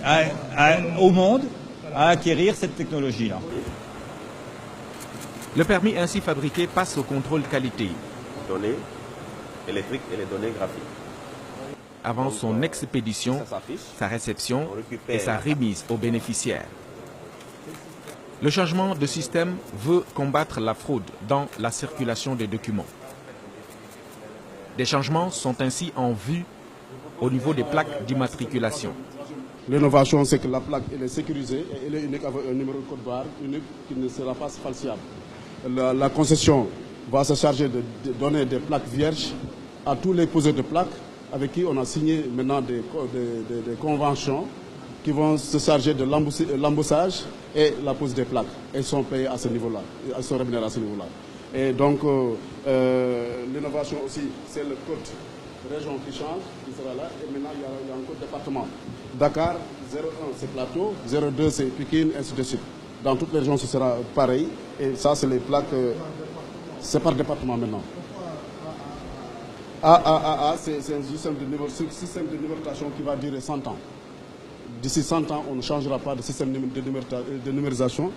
E: au monde à acquérir cette technologie-là.
I: Le permis ainsi fabriqué passe au contrôle qualité.
J: Données électriques et les données graphiques.
I: Avant son expédition, sa réception et sa remise aux bénéficiaires. Le changement de système veut combattre la fraude dans la circulation des documents. Des changements sont ainsi en vue au niveau des plaques d'immatriculation.
K: L'innovation, c'est que la plaque elle est sécurisée et elle est unique avec un numéro de code barre unique qui ne sera pas falsifiable. La concession va se charger de donner des plaques vierges à tous les poseurs de plaques avec qui on a signé maintenant des conventions qui vont se charger de l'embossage et la pose des plaques. Elles sont payées à ce niveau-là, elles sont rémunérées à ce niveau-là. Et donc, l'innovation aussi, c'est le code région qui change, qui sera là. Et maintenant, il y a un code département. Dakar, 01, c'est Plateau, 02, c'est Pikine, ainsi de suite. Dans toutes les régions, ce sera pareil. Et ça, c'est les plaques, c'est par département maintenant. C'est un système de numérotation qui va durer 100 ans. D'ici 100 ans, on ne changera pas de système de numérisation.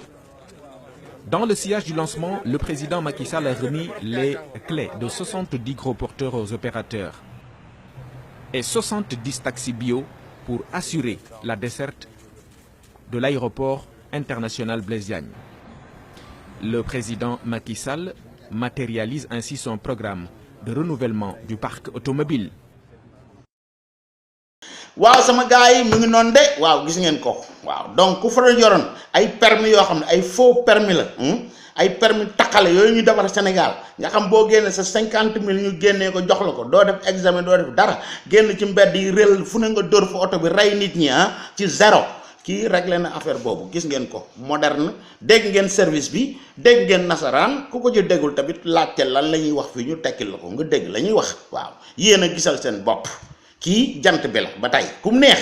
I: Dans le sillage du lancement, le président Macky Sall a remis les clés de 70 gros porteurs aux opérateurs et 70 taxis bio pour assurer la desserte de l'aéroport international Blaise Diagne. Le président Macky Sall matérialise ainsi son programme de renouvellement du parc automobile.
A: waaw sama gars yi mu ngi noonu de waaw gis ngeen ko waaw donc ku fa yoroon ay permis yoo xam ne ay faux permis la ay permis takkale yooyu ñu defar Sénégal nga xam boo génnee sa 50 000 ñu génnee ko jox la ko doo def examen doo def dara génn ci mbedd yi réel fu ne nga dóor fa oto bi rey nit ñi ci zéro kii réglé na affaire boobu gis ngeen ko moderne dégg ngeen service bi dégg ngeen nasaraan ku ko ci déggul tamit laajte lan la ñuy wax fii ñu tekkil la ko nga dégg la ñuy wax waaw yéen a gisal seen bopp. kii jant bi la ba tey kum neex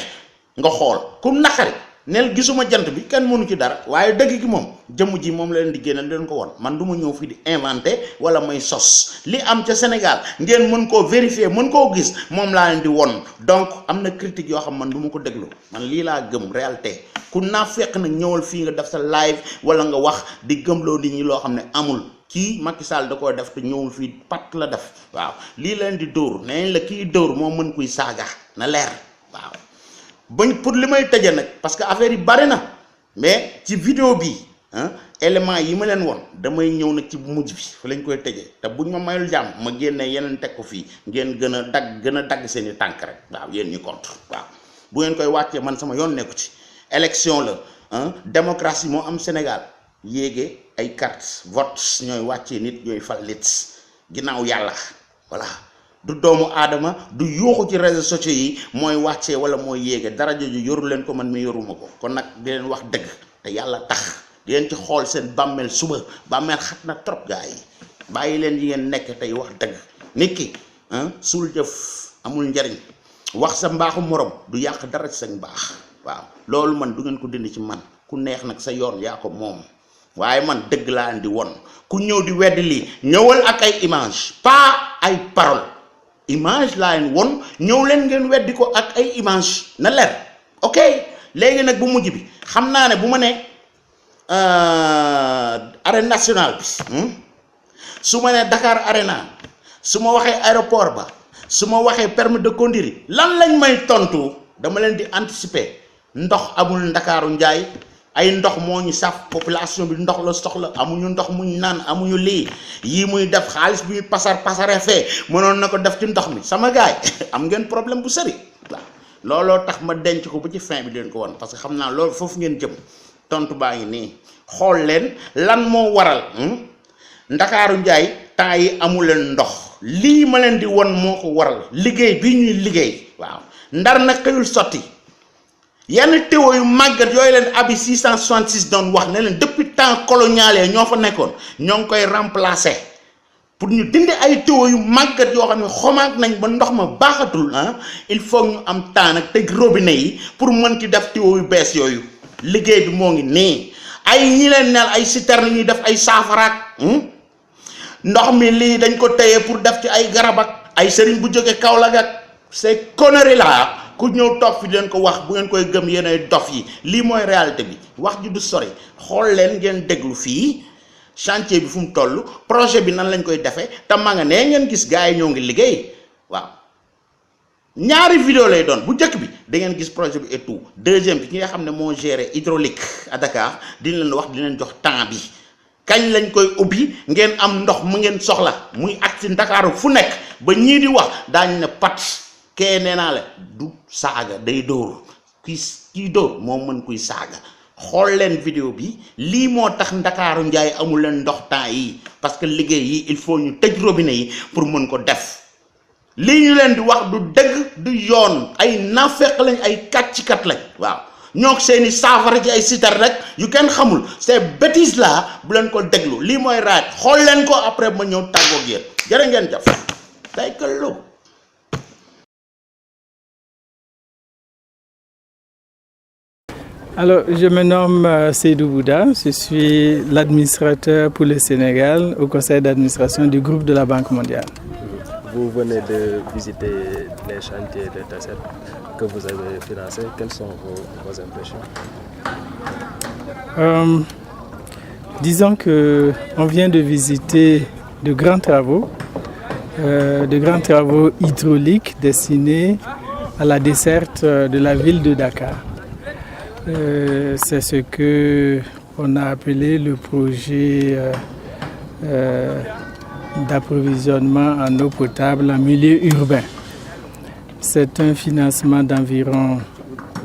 A: nga xool kum naqari neel gisuma jant bi kenn mënu ci dara waaye dëgg gi moom jëmm ji moom la leen di génneel leen ko won man du ma ñëw fii di inventé wala may sos li am ca Sénégal ngeen mën koo vérifier mën koo gis moom laa leen di won donc am na critique yoo xam man du ma ko déglu man lii laa gëm réalité ku naa fekk nag ñëwal fii nga def sa live wala nga wax di gëmloo nit ñi loo xam ne amul kii Macky Sall da koo def te ñëwul fii pat la def waaw lii leen di dóor nee la kii dóor moo mën kuy saaga na leer waaw bañ pour li may tëje nag parce que affaire yi bari na mais ci vidéo bi élément yi ma leen woon damay ñëw nag ci mujj bi fa lañ koy tëjee te buñ ma mayul jàmm ma génne yeneen teg ko fii ngeen gën a dagg seen i tànk rek waaw yéen ñu contre waaw bu ngeen koy wàccee man sama yoon nekku ci élection la démocratie moo am Sénégal yéege ay carte vote ñooy wàccee nit ñooy fal nit ginnaaw yàlla voilà du doomu aadama du yuuxu ci réseaux sociaux yi mooy wàccee wala mooy yéege dara jooju yoru leen ko man mi yoruma ko kon nag di leen wax dëgg te yàlla tax di leen ci xool seen bàmmeel suba bàmmeel xat na trop gars yi bàyyi leen yi ngeen nekk tey wax dëgg nit ki suul jëf amul njariñ wax sa mbaaxu morom du yàq dara ci sa mbaax waaw loolu man du ngeen ko dindi ci man ku neex nag sa yoon yaa ko moom waaye man dëgg laa indi won ku ñëw di weddi lii ñëwal ak ay image pas ay parole image laa leen won ñëw leen ngeen weddi ko ak ay image na leer ok léegi nag bu mujj bi xam naa ne bu ma ne arène nationale bi su ma ne Dakar Arena su ma waxee aéroport ba su ma waxee permis de conduire lan lañ may tontu dama leen di anticiper ndox amul Ndakaaru njaay ay ndox moo ñu saf population bi ndox la soxla amuñu ndox muñ naan amuñu lii yii muy def xaalis bi pasare fee mënoon na ko def ci ndox mi sama gaay am ngeen problème bu sëri waaw looloo tax ma denc ko ba ci fin bi leen ko won parce que xam naa loolu foofu ngeen jëm tontu baa ngi nii xool leen lan moo waral Ndakaaru njaay temps yi amu leen ndox lii ma leen di won moo ko waral liggéey bi ñuy liggéey waaw ndar na xëyul sotti yenn téwo yu màggat yooyu leen abi 666 doon wax ne leen depuis temps colonial ñoo fa nekkoon ñoo ngi koy remplacer pour ñu dindi ay téwo yu màggat yoo xam ne xomaag nañ ba ndox ma baaxatul il faut ñu am temps nag tëj robinet yi pour mën ci def téwo yu bees yooyu liggéey bi moo ngi nii ay ñi leen neel ay citerne ñuy def ay saafaraak ndox mi lii dañ ko téye pour def ci ay garab ak ay sëriñ bu jóge Kaolack ak ces conneries là ku ñëw toog fi leen ko wax bu ngeen koy gëm yéenay dof yi lii mooy réalité bi wax ji du sori xool leen ngeen déglu fii chantier bi fu mu toll projet bi nan lañ koy defee te ma nga nee ngeen gis gars yi ñoo ngi liggéey waaw ñaari vidéo lay doon bu njëkk bi da ngeen gis projet bi et tout deuxième bi ki nga xam ne moo géré hydraulique à Dakar dina leen wax di leen jox temps bi kañ lañ koy ubbi ngeen am ndox mu ngeen soxla muy ak ci Ndakaaru fu nekk ba ñii di wax daañu ne pat kee nee naa la du saaga day dóor kii dóor moo mën kuy saaga xool leen vidéo bi lii moo tax Ndakaaru Njaay amul leen ndox temps yi parce que liggéey yi il faut ñu tëj robinet yi pour mën ko def lii ñu leen di wax du dëgg du yoon ay nafeq lañ ay kàccikat lañ waaw ñoo seeni saafara ci ay sitar rek yu kenn xamul ces bêtises là bu leen ko déglu lii mooy raaj xool leen ko après ma ñëw tàggoog yéen jërë ngeen jëf day këllu.
L: Alors, je me nomme Seydou Bouda, je suis l'administrateur pour le Sénégal au conseil d'administration du groupe de la Banque mondiale.
M: Vous venez de visiter les chantiers de TACET que vous avez financés. Quelles sont vos impressions?
L: Disons qu'on vient de visiter de grands travaux hydrauliques destinés à la desserte de la ville de Dakar. C'est ce qu'on a appelé le projet d'approvisionnement en eau potable en milieu urbain. C'est un financement d'environ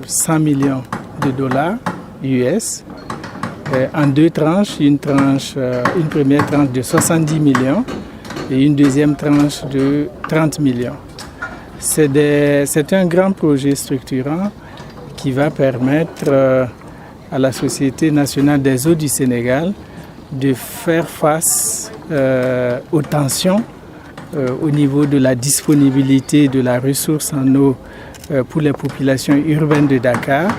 L: 100 millions de dollars US en deux tranches, une première tranche de 70 millions et une deuxième tranche de 30 millions. C'est un grand projet structurant qui va permettre à la Société nationale des eaux du Sénégal de faire face aux tensions au niveau de la disponibilité de la ressource en eau pour les populations urbaines de Dakar,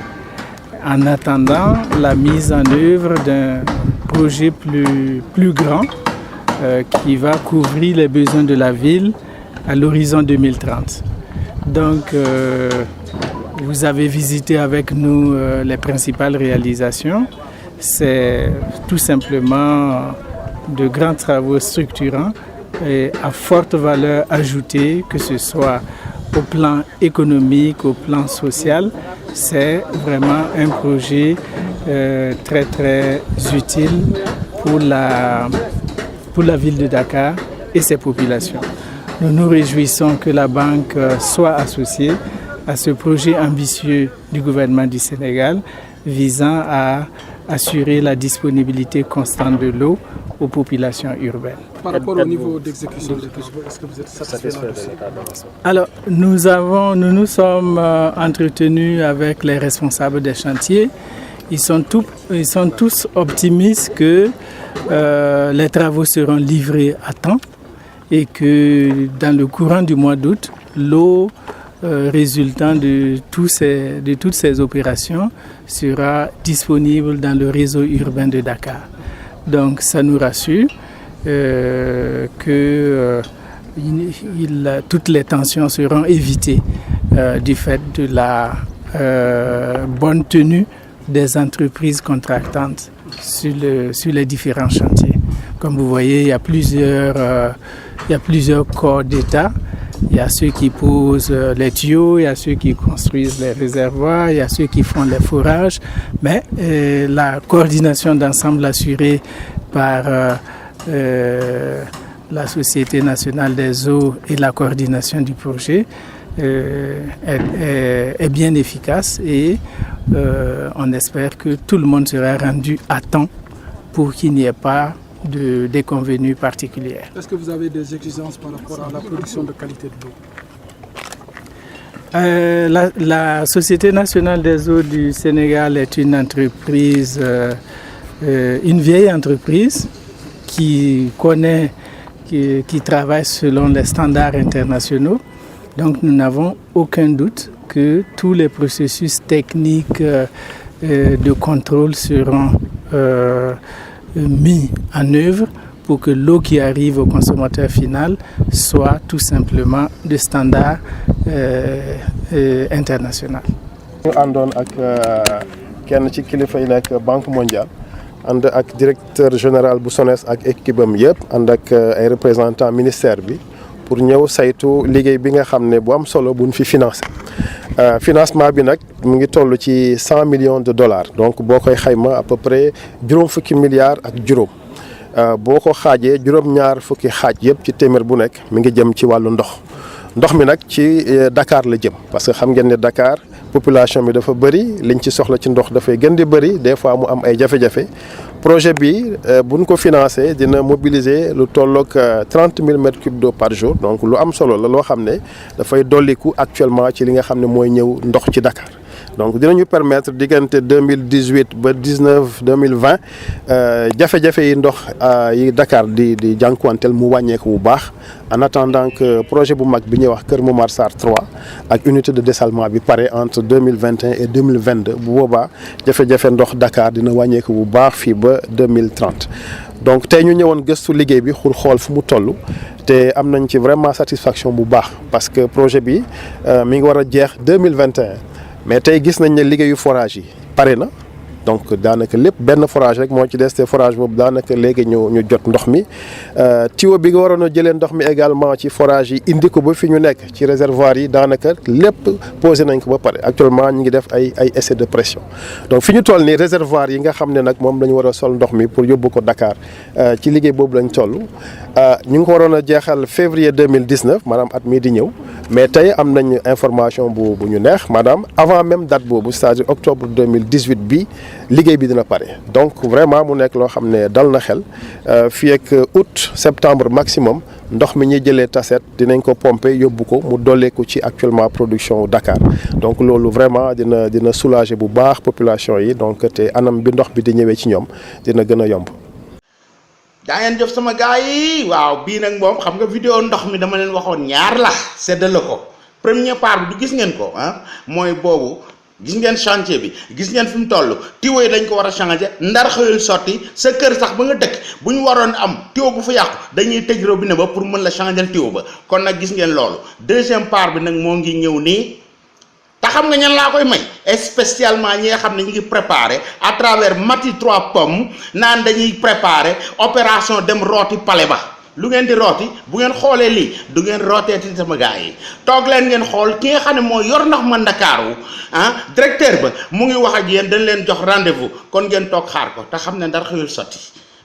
L: en attendant la mise en œuvre d'un projet plus grand qui va couvrir les besoins de la ville à l'horizon 2030. Donc, vous avez visité avec nous les principales réalisations. C'est tout simplement de grands travaux structurants et à forte valeur ajoutée, que ce soit au plan économique, au plan social. C'est vraiment un projet très très utile pour la ville de Dakar et ses populations. Nous nous réjouissons que la banque soit associée à ce projet ambitieux du gouvernement du Sénégal visant à assurer la disponibilité constante de l'eau aux populations urbaines.
N: Par rapport au niveau d'exécution des travaux, est-ce que vous êtes satisfait de l'état d'avancement?
L: Alors, nous sommes entretenus avec les responsables des chantiers. Ils sont tous optimistes que les travaux seront livrés à temps et que dans le courant du mois d'août, l'eau résultant de toutes ces opérations sera disponible dans le réseau urbain de Dakar. Donc ça nous rassure que toutes les tensions seront évitées du fait de la bonne tenue des entreprises contractantes sur les différents chantiers. Comme vous voyez, il y a plusieurs corps d'État. Il y a ceux qui posent les tuyaux, il y a ceux qui construisent les réservoirs, il y a ceux qui font les forages. Mais la coordination d'ensemble assurée par la Société nationale des eaux et la coordination du projet est bien efficace et on espère que tout le monde sera rendu à temps pour qu'il n'y ait pas de déconvenues particulières.
N: Est-ce que vous avez des exigences par rapport à la production de qualité de l'eau?
L: La Société nationale des eaux du Sénégal est une entreprise, une vieille entreprise qui travaille selon les standards internationaux. Donc nous n'avons aucun doute que tous les processus techniques de contrôle seront mis en œuvre pour que l'eau qui arrive au consommateur final soit tout simplement de standard international.
O: Nous àndoon ak kenn ci kilifa yi nekk Banque mondiale ànd ak directeur général bu SONES ak équipe am yëpp ànd ak ay représentants ministère bi pour ñëw saytu liggéey bi nga xam ne bu am solo buñ fi financé. Financement bi nag mu ngi toll ci 100 millions de dollars donc boo koy xayma à peu près juróom fukki milliards ak juróom boo ko xaajee juróom-ñaar fukki xaaj yëpp ci téeméer bu nekk mi ngi jëm ci wàllu ndox mi nag ci Dakar la jëm parce que xam ngeen ne Dakar population bi dafa bëri liñ ci soxla ci ndox dafay gën di bëri des fois mu am ay jafe-jafe projet bi buñ ko financé dina mobiliser lu tolloog 30 000 mètres cubes d'eau par jour donc lu am solo la loo xam ne dafay dolliku actuellement ci li nga xam ne mooy ñëw ndox ci Dakar. donc dinañu permettre diggante 2018 ba 2020 jafe-jafe yi ndox yi Dakar di jànkuwanteel mu wàññeeku bu baax en attendant que projet bu mag bi ñuy wax Kër Momar Sarr 3 ak unité de dessalement bi pare entre 2021 et 2022 bu boobaa jafe-jafe ndox Dakar dina wàññeeku bu baax fii ba 2030 donc tey ñu ñëwoon gëstu liggéey bi pour xool fu mu toll te am nañ ci vraiment satisfaction bu baax parce que projet bi mi ngi war a jeex 2021 mais tey gis nañ ne liggéeyu forage yi pare na donc daanaka lépp benn forage rek moo ci des te forage boobu daanaka léegi ñu jot ndox mi tuyau bi nga waroon a jëlee ndox mi également ci forage yi indi ko ba fi ñu nekk ci réservoir yi daanaka lépp posé nañ ko ba pare actuellement ñu ngi def ay essais de pression donc fi ñu toll nii réservoir yi nga xam ne nag moom la ñu war a sol ndox mi pour yóbbu ko Dakar ci liggéey boobu lañ toll ñu ngi ko waroon a jeexal février 2019 maanaam at mii di ñëw mais tey am nañ information bu ñu neex maanaam avant même date boobu c'est-à-dire octobre 2018 bi liggéey bi dina pare donc vraiment mu nekk loo xam ne dal na xel fii ak août septembre maximum ndox mi ñuy jëlee Tassette dinañ ko pomper yóbbu ko mu dolleeku ci actuellement production Dakar donc loolu vraiment dina soulager bu baax population yi donc te anam bi ndox bi di ñëwee ci ñoom dina gën a yomb.
A: daa ngeen jëf sama gars yi waaw bii nag moom xam nga vidéo ndox mi dama leen waxoon ñaar la séddale ko première part bi du gis ngeen ko mooy boobu gis ngeen chantier bi gis ngeen fi mu toll tuyau yi dañ ko war a changer ndar xëyul sotti sa kër sax ba nga dëkk bu ñu waroon am tuyau bu fa yàqu dañuy tëj robinet ba pour mën la changer tuyau ba kon nag gis ngeen loolu deuxième part bi nag moo ngi ñëw nii te xam nga ñan laa koy may spécialement ñi nga xam ne ñu ngi préparer à travers Mati 3 Pommes naan dañuy préparer opération dem rooti pale ba lu ngeen di rooti bu ngeen xoolee lii du ngeen rooteeti sama gars yi toog leen ngeen xool ki nga xam ne moo yor ndox ma Ndakaaru directeur ba mu ngi wax ak yéen dañ leen jox rendez-vous kon ngeen toog xaar ko te xam ne ndar xëyul sotti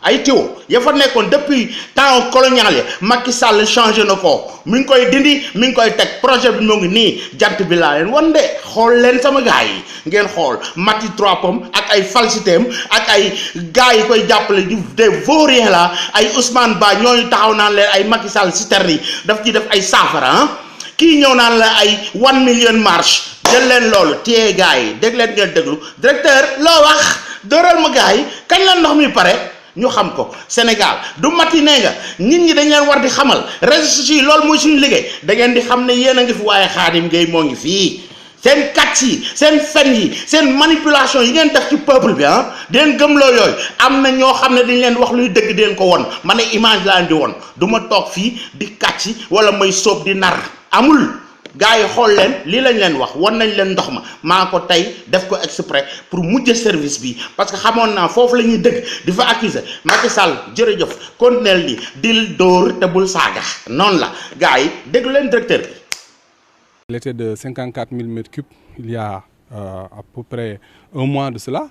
A: ay tuyau ya fa nekkoon depuis temps colonial ya Macky Sall changé na ko mi ngi koy dindi mi ngi koy teg projet bi moo ngi nii jant bi laa leen wan de xool leen sama gars yi ngeen xool Mati 3 Pommes ak ay falsité am ak ay gars yi koy jàppale di des vauriens la ay Ousmane Ba ñooñu taxaw naan leen ay Macky Sall citerne yi daf ci def ay saafara kii ñëw naan la ay 1 million marche jël leen loolu téye gars yi dégg leen ngeen déglu directeur loo wax dooral ma gars yi kañ la ndox mi pare ñu xam ko Sénégal du matinée nga nit ñi dañ leen war di xamal réseaux sociaux yi loolu mooy suñu liggéey da ngeen di xam ne yéen a ngi fi waaye Khadim Gueye moo ngi fii seen kàcc yi seen fen yi seen manipulation yi ngeen def ci peuple bi di leen gëmloo yooyu am na ñoo xam ne dañ leen wax luy dëgg di leen ko won ma ne image laa leen di won du ma toog fii di kàcc wala may sóob di nar amul gars yi xool leen lii lañ leen wax wan nañ leen ndox ma maa ko tey def ko exprès pour mujj service bi parce que xamoon naa foofu la ñuy dëgg di fa accuser Macky Sall jërëjëf continuel di dil dóor te bul saaga noonu la gars yi déglu leen directeur bi.
P: Il était de 54 000 m3 il y a à peu près un mois de cela.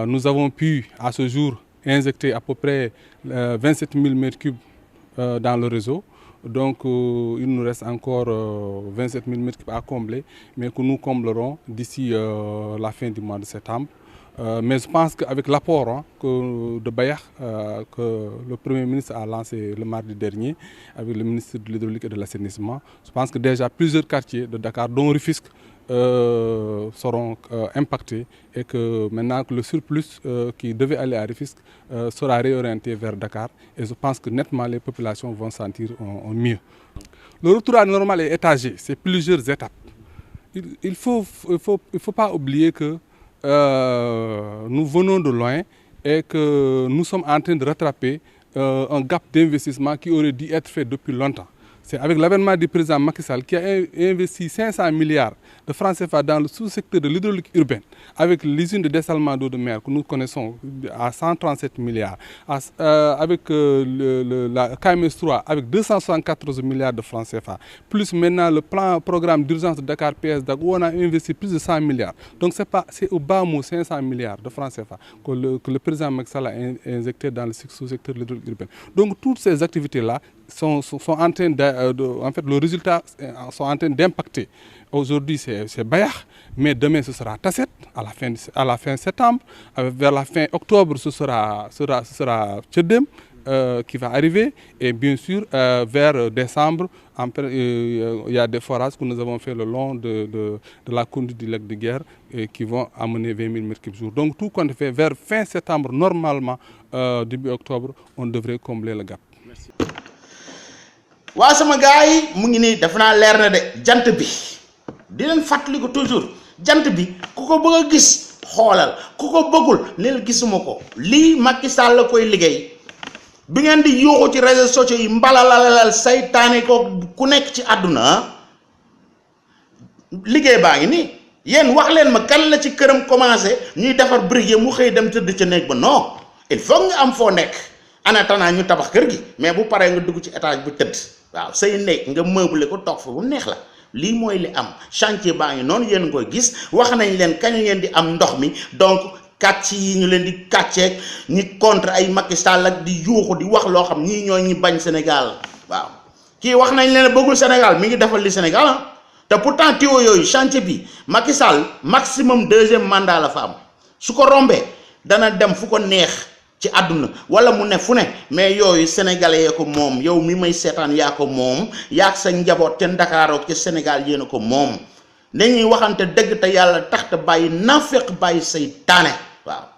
P: Nous avons pu à ce jour injecter à peu près 27 000 m3 dans le réseau. Donc il nous reste encore 27 000 m3 à combler, mais que nous comblerons d'ici la fin du mois de septembre. Mais je pense qu'avec l'apport de Bayer que le Premier ministre a lancé le mardi dernier, avec le ministre de l'Hydraulique et de l'Assainissement, je pense que déjà plusieurs quartiers de Dakar, dont Rufisque, seront impactés et que maintenant que le surplus qui devait aller à Rufisque sera réorienté vers Dakar. Et je pense que nettement les populations vont sentir mieux. Le retour à la normale est étagé, c'est plusieurs étapes. Il faut pas oublier que nous venons de loin et que nous sommes en train de rattraper un gap d'investissement qui aurait dû être fait depuis longtemps. C'est avec l'avènement du président Macky Sall qui a investi 500 milliards de francs CFA dans le sous-secteur de l'hydraulique urbaine, avec l'usine de dessalement d'eau de mer que nous connaissons à 137 milliards, avec la KMS3 avec 274 milliards de francs CFA, plus maintenant le programme d'urgence de Dakar PS où on a investi plus de 100 milliards. Donc c'est au bas mot 500 milliards de francs CFA que le président Macky Sall a injecté dans le sous-secteur de l'hydraulique urbaine. Donc toutes ces activités-là sont en train en fait, le résultat sont en train d'impacter. Aujourd'hui, c'est Bayakh, mais demain, ce sera Tasset, à la fin septembre. Vers la fin octobre, ce sera Tchedem qui va arriver. Et bien sûr, vers décembre, il y a des forages que nous avons fait le long de la conduite du lac de Guerre qui vont amener 20 000 m3. Donc, tout compte fait, vers fin septembre, normalement, début octobre, on devrait combler le gap. Merci.
A: Wa sama gaay mu ngi ni dafa na leer na de jant bi di len fatali ko toujours jant bi kuko bëgg gis xolal kuko bëggul neel gisumako li Macky Sall la koy liggéey bi ngeen di yoxu ci réseaux sociaux yi mbalalalal saytaane ko ku nekk ci aduna liggéey baangi ni yeen wax leen ma kan la ci kërëm commencé ñuy defar brique mu xey dem teud ci nek ba non il faut nga am fo nek en attendant ñu tabax kër gi mais bu paré nga dugg ci étage bu teud waaw say nek nga meubler ko tok fa bu neex la li moy li am chantier baangi non yeen ngoy gis wax nañ leen kañ ngeen di am ndox mi donc katch yi ñu leen di katché ñi contre ay Macky Sall ak di yuuxu di wax lo xam ñi ñoy ñi bañ Sénégal waaw ki wax nañ leen bëggul Sénégal mi ngi defal li Sénégal te pourtant tiwo yoyu chantier bi Macky Sall maximum deuxième mandat la fa am su ko rombé dana dem fu ko neex ci aduna wala mu ne fu ne mais yoyu sénégalais ya ko mom yow mi may sétane ya ko mom yak sa njabot ci Dakar ak ci Sénégal yéena ko mom dañuy waxante deug te yalla tax te bayyi nafiq bayyi seytaane waaw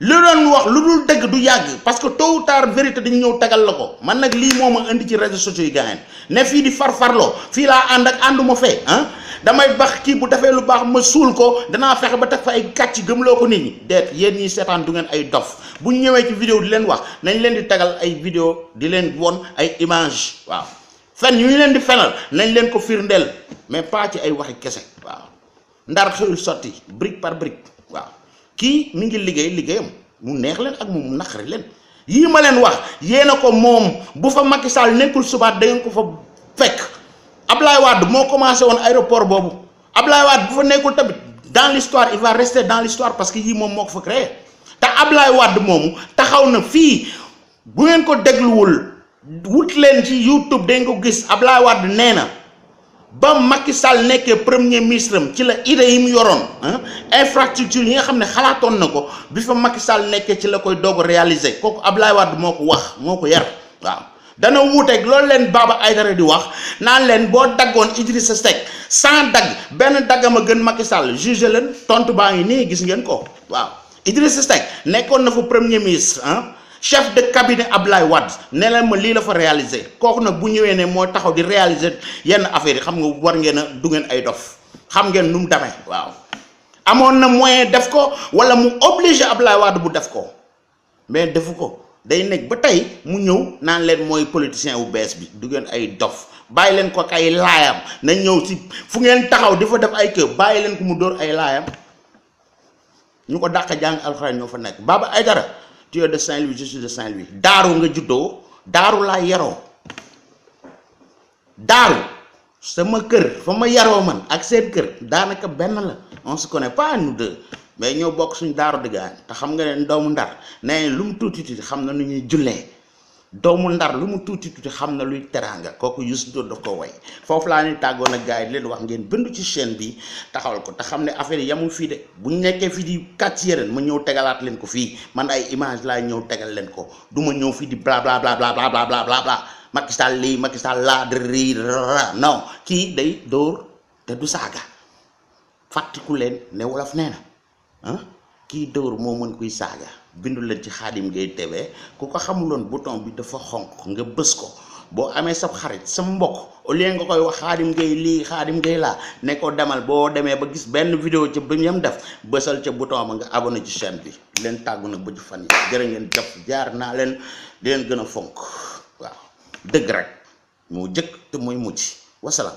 A: lu doon wax lu dul deug du yag parce que tôt ou tard vérité dañ ñew tagal lako man nak li moma andi ci réseaux sociaux yi gaay ne fi di farfarlo fi la and ak anduma fe hein damay bax ki bu defé lu bax ma sul ko dana fexé ba tak fa ay gatch gëmlo ko nit ñi det yeen ñi sétane du ngeen ay dof bu ñëwé ci vidéo di leen wax nañ leen di tagal ay vidéo di leen won ay image waaw fen ñu leen di fenal nañ leen ko firndel mais pas ci ay waxi kessé waaw ndar xeyul soti brique par brique waaw ki mi ngi liggéeyam mu neex leen ak mu naxari leen yi ma leen wax yéena ko mom bu fa Macky Sall nekkul subaat da ngeen ko fa fekk Ablaye Wade mo commencé won aéroport bobu Ablaye Wade bu fa nekkul tamit dans l'histoire il va rester dans l'histoire parce que yi mom moko fa créer ta Ablaye Wade momu taxaw na fi bu ngeen ko dégluwul wut leen ci YouTube da ngeen ko gis Ablaye Wade néna ba Macky Sall nekké premier ministre ci la idée yi mu yoron hein infrastructure yi nga xamné xalaaton nako bi fa Macky Sall nekké ci la koy dogo réaliser koku Ablaye Wade moko wax moko yar waaw dana wutek lol len Baba Aïdara di wax nan len bo dagone Idrissa Seck sans dag ben dagama gën Macky Sall juger len tontu baangi ni gis ngeen ko waaw Idrissa Seck nekkon na fa premier ministre hein chef de cabinet Ablaye Wade ne leen ma lii la fa réaliser kooku nag bu ñëwee ne moo taxaw di réaliser yenn affaire yi xam nga war ngeen a du ngeen ay dof xam ngeen nu mu demee waaw amoon na moyen def ko wala mu obligé Ablaye Wade bu def ko mais defu ko day nekk ba tey mu ñëw naan leen mooy politicien wu bees bi du ngeen ay dof bàyyi leen ko ak ay laayam na ñëw si fu ngeen taxaw di fa def ay kër bàyyi leen ko mu dóor ay laayam ñu ko dàq jàng alxuraan ñoo fa nekk Baba Aïdara tu es de Saint-Louis, je suis de Saint-Louis. Daru nga juddo, daru la yaro. Daru sama kër fama yaro man ak seen kër danaka ben la. On se connaît pas nous deux. Mais ñoo bok suñu daru de gañ. Ta xam nga ne doomu ndar né lu mu tuti tuti xam na nu ñuy jullé. Doomu ndar lu mu tuti tuti xam na luy teranga. Koku Youssou Ndour daf ko way. Fofu la ni taggo nak gaay leen wax ngeen bindu ci chaîne bi taxawal ko ta xam ne affaire yamul fi de. Buñ nekké fi di katch yeren ma ñew tégalat leen ko fi. Man ay image la ñew tégal leen ko. Duma ñew fi di bla bla bla bla bla bla bla bla bla. Macky Sall li Macky Sall la de non ki day door te du saga. Fatiku leen ne wolof neena. Hein? Ki door mo mën kuy saga. Bindu leen ci Khadim Gueye TV ku ko xamulon bouton bi dafa xonk nga bëss ko bo amé sab xarit sa mbokk au lieu nga koy wax Khadim Gueye li Khadim Gueye la ne ko demal bo démé ba gis benn vidéo ci bu ñam def bëssal ci bouton ba nga abonné ci chaîne bi leen taggu nak ba ci fan yi jërë ngeen jëf jaar na leen di leen gëna fonk waaw deug rek mo jëk te moy mucc wassalam